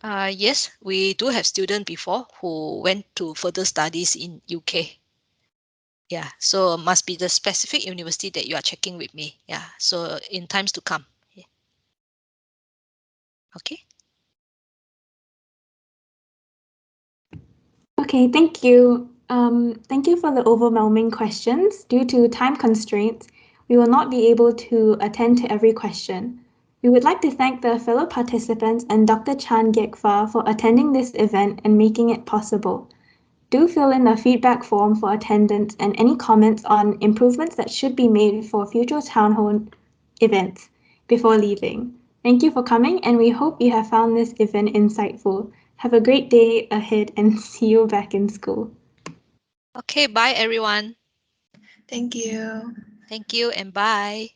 Yes, we do have students before who went to further studies in UK. Yeah, so must be the specific university that you are checking with me. Yeah, so in times to come. Yeah. Okay. Okay, thank you. Thank you for the overwhelming questions. Due to time constraints, we will not be able to attend to every question. We would like to thank the fellow participants and Dr. Chan Giek Far for attending this event and making it possible. Do fill in the feedback form for attendance and any comments on improvements that should be made for future town hall events before leaving. Thank you for coming, and we hope you have found this event insightful. Have a great day ahead and see you back in school. Okay, bye everyone. Thank you. Thank you and bye.